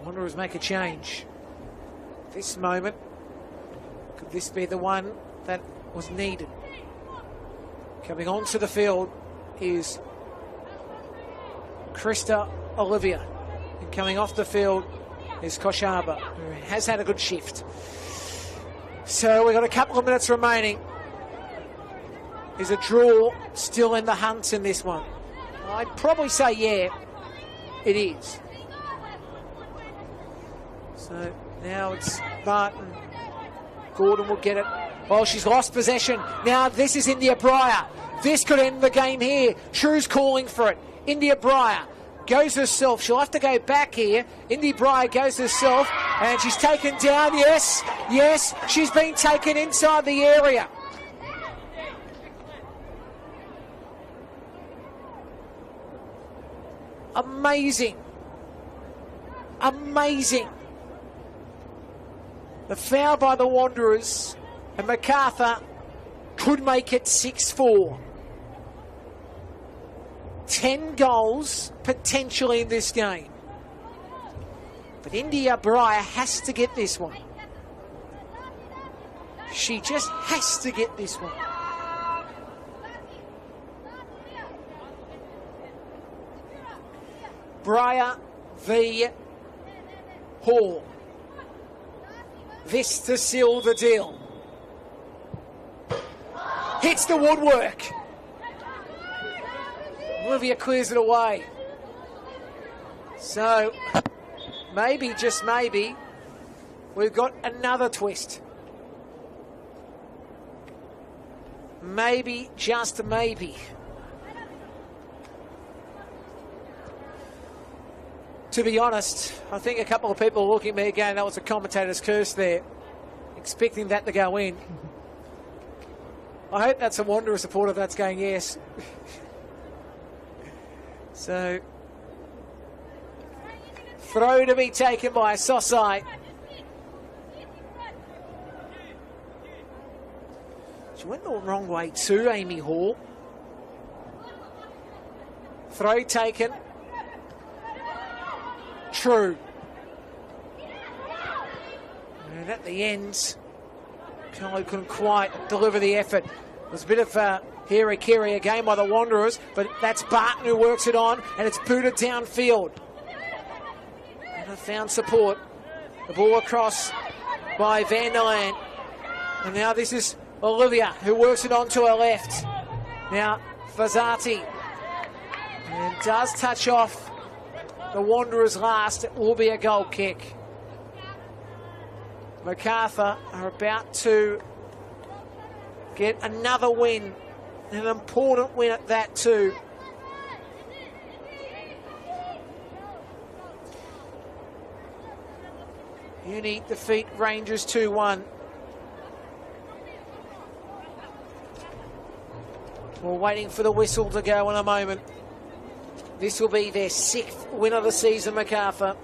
Speaker 2: Wanderers make a change. This moment, could this be the one that was needed? Coming onto the field is Krista Olivia. And coming off the field is Koshaba, who has had a good shift. So we've got a couple of minutes remaining. Is a draw still in the hunt in this one? I'd probably say yeah. It is. So now it's Martin. Gordon will get it. Oh, she's lost possession. Now this is India Breyer. This could end the game here. True's calling for it. India Breyer goes herself. She'll have to go back here. India Breyer goes herself, and she's taken down. Yes, yes, she's been taken inside the area. Amazing. Amazing. The foul by the Wanderers, and Macarthur could make it 6-4. 10 goals potentially in this game. But India Breyer has to get this one. She just has to get this one. Breyer v. Hall. This to seal the deal. Hits the woodwork. Olivia clears it away. So, maybe, just maybe, we've got another twist. Maybe, just maybe. To be honest, I think a couple of people are looking at me again. That was a commentator's curse there, expecting that to go in. I hope that's a Wanderer supporter that's going yes. So, throw to be taken by Sosai. She went the wrong way too, Amy Hall. Throw taken. True. And at the end, Carlo couldn't quite deliver the effort. It was a bit of a hiri-kiri again by the Wanderers, but that's Barton who works it on, and it's booted downfield. And I found support. The ball across by Van der Laan. And now this is Olivia who works it on to her left. Now Fazati. And does touch off the Wanderers last. It will be a goal kick. Macarthur are about to get another win. An important win at that too. Uni defeat Rangers 2-1. We're waiting for the whistle to go in a moment. This will be their 6th win of the season, Macarthur.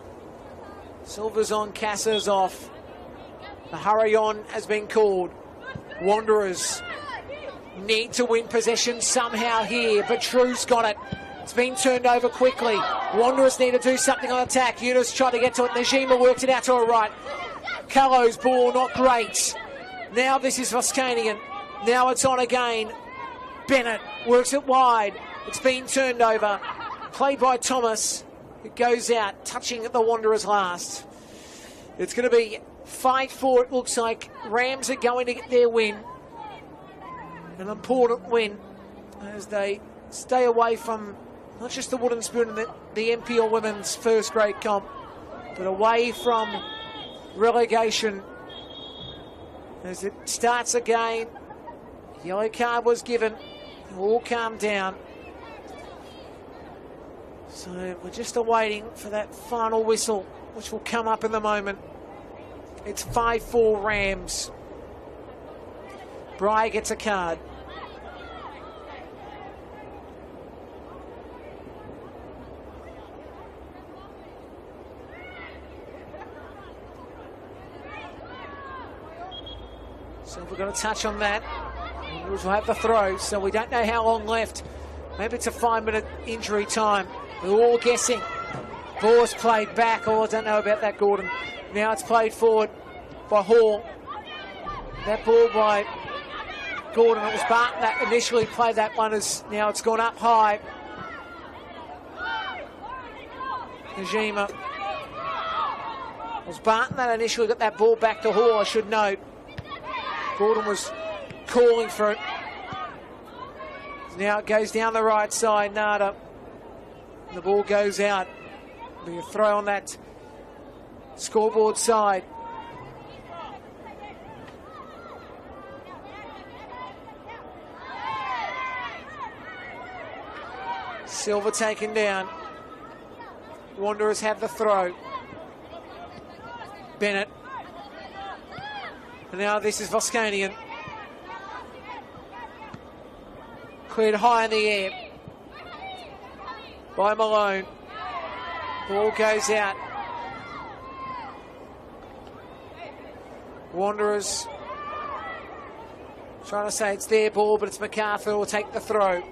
Speaker 2: Silver's on, Cass's off. The hurry on has been called. Wanderers need to win possession somehow here, but True's got it. It's been turned over quickly. Wanderers need to do something on attack. Eunice tried to get to it. Najima worked it out to her right. Callo's ball, not great. Now this is Voskanian. Now it's on again. Bennett works it wide. It's been turned over. Played by Thomas. It goes out, touching the Wanderers last. It's going to be 5-4, it looks like. Rams are going to get their win. An important win as they stay away from not just the wooden spoon and the NPL women's first grade comp, but away from relegation as it starts again. Yellow card was given. All calmed down. So we're just awaiting for that final whistle, which will come up in the moment. It's 5-4 Rams. Breyer gets a card. So we've got a touch on that. We'll have the throw, so we don't know how long left. Maybe it's a 5-minute injury time. We're all guessing. Ball's played back. Oh, I don't know about that, Gordon. Now it's played forward by Hall. That ball by Gordon. It was Barton that initially played that one. Now it's gone up high. Najima. It was Barton that initially got that ball back to Hall, I should note. Gordon was calling for it. Now it goes down the right side. Nada. The ball goes out. Be a throw on that scoreboard side. Silver taken down. Wanderers have the throw. Bennett. And now this is Voskanian. Cleared high in the air by Malone. Ball goes out. Wanderers trying to say it's their ball, but it's Macarthur who will take the throw.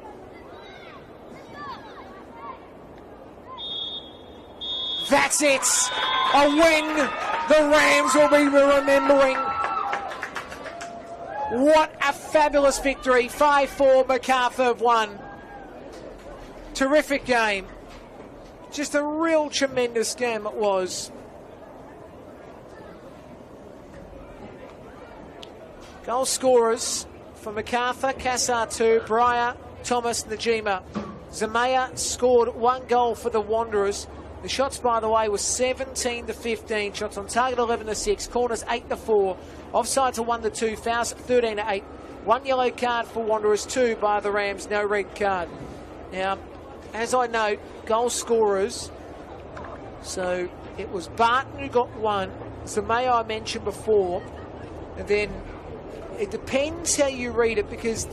Speaker 2: That's it! A win the Rams will be remembering. What a fabulous victory. 5-4, Macarthur have won. Terrific game. Just a real tremendous game it was. Goal scorers for Macarthur, Cassar 2, Breyer, Thomas, Najima. Zamea scored 1 goal for the Wanderers. The shots, by the way, were 17-15. Shots on target 11-6. Corners 8-4. Offsides are 1-2. Fouls 13-8. 1 yellow card for Wanderers, 2 by the Rams. No red card. Now, as I note, goal scorers. So it was Barton who got 1. Zamea I mentioned before. And then it depends how you read it, because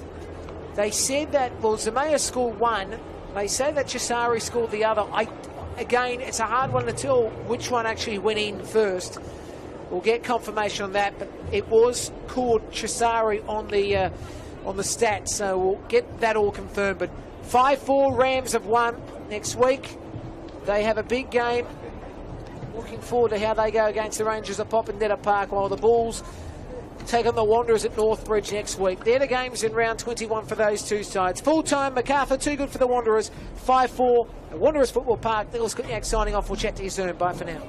Speaker 2: they said that, well, Zamea scored 1. They say that Chisari scored the other. Again, it's a hard one to tell which one actually went in first. We'll get confirmation on that, but it was called Chisari on the stats, so we'll get that all confirmed. But 5-4, Rams have won. Next week they have a big game. Looking forward to how they go against the Rangers at Popondetta Park, while the Bulls take on the Wanderers at Northbridge next week. They're the games in round 21 for those two sides. Full time, Macarthur too good for the Wanderers. 5-4 at Wanderers Football Park. Nicholas Kutniak signing off. We'll chat to you soon. Bye for now.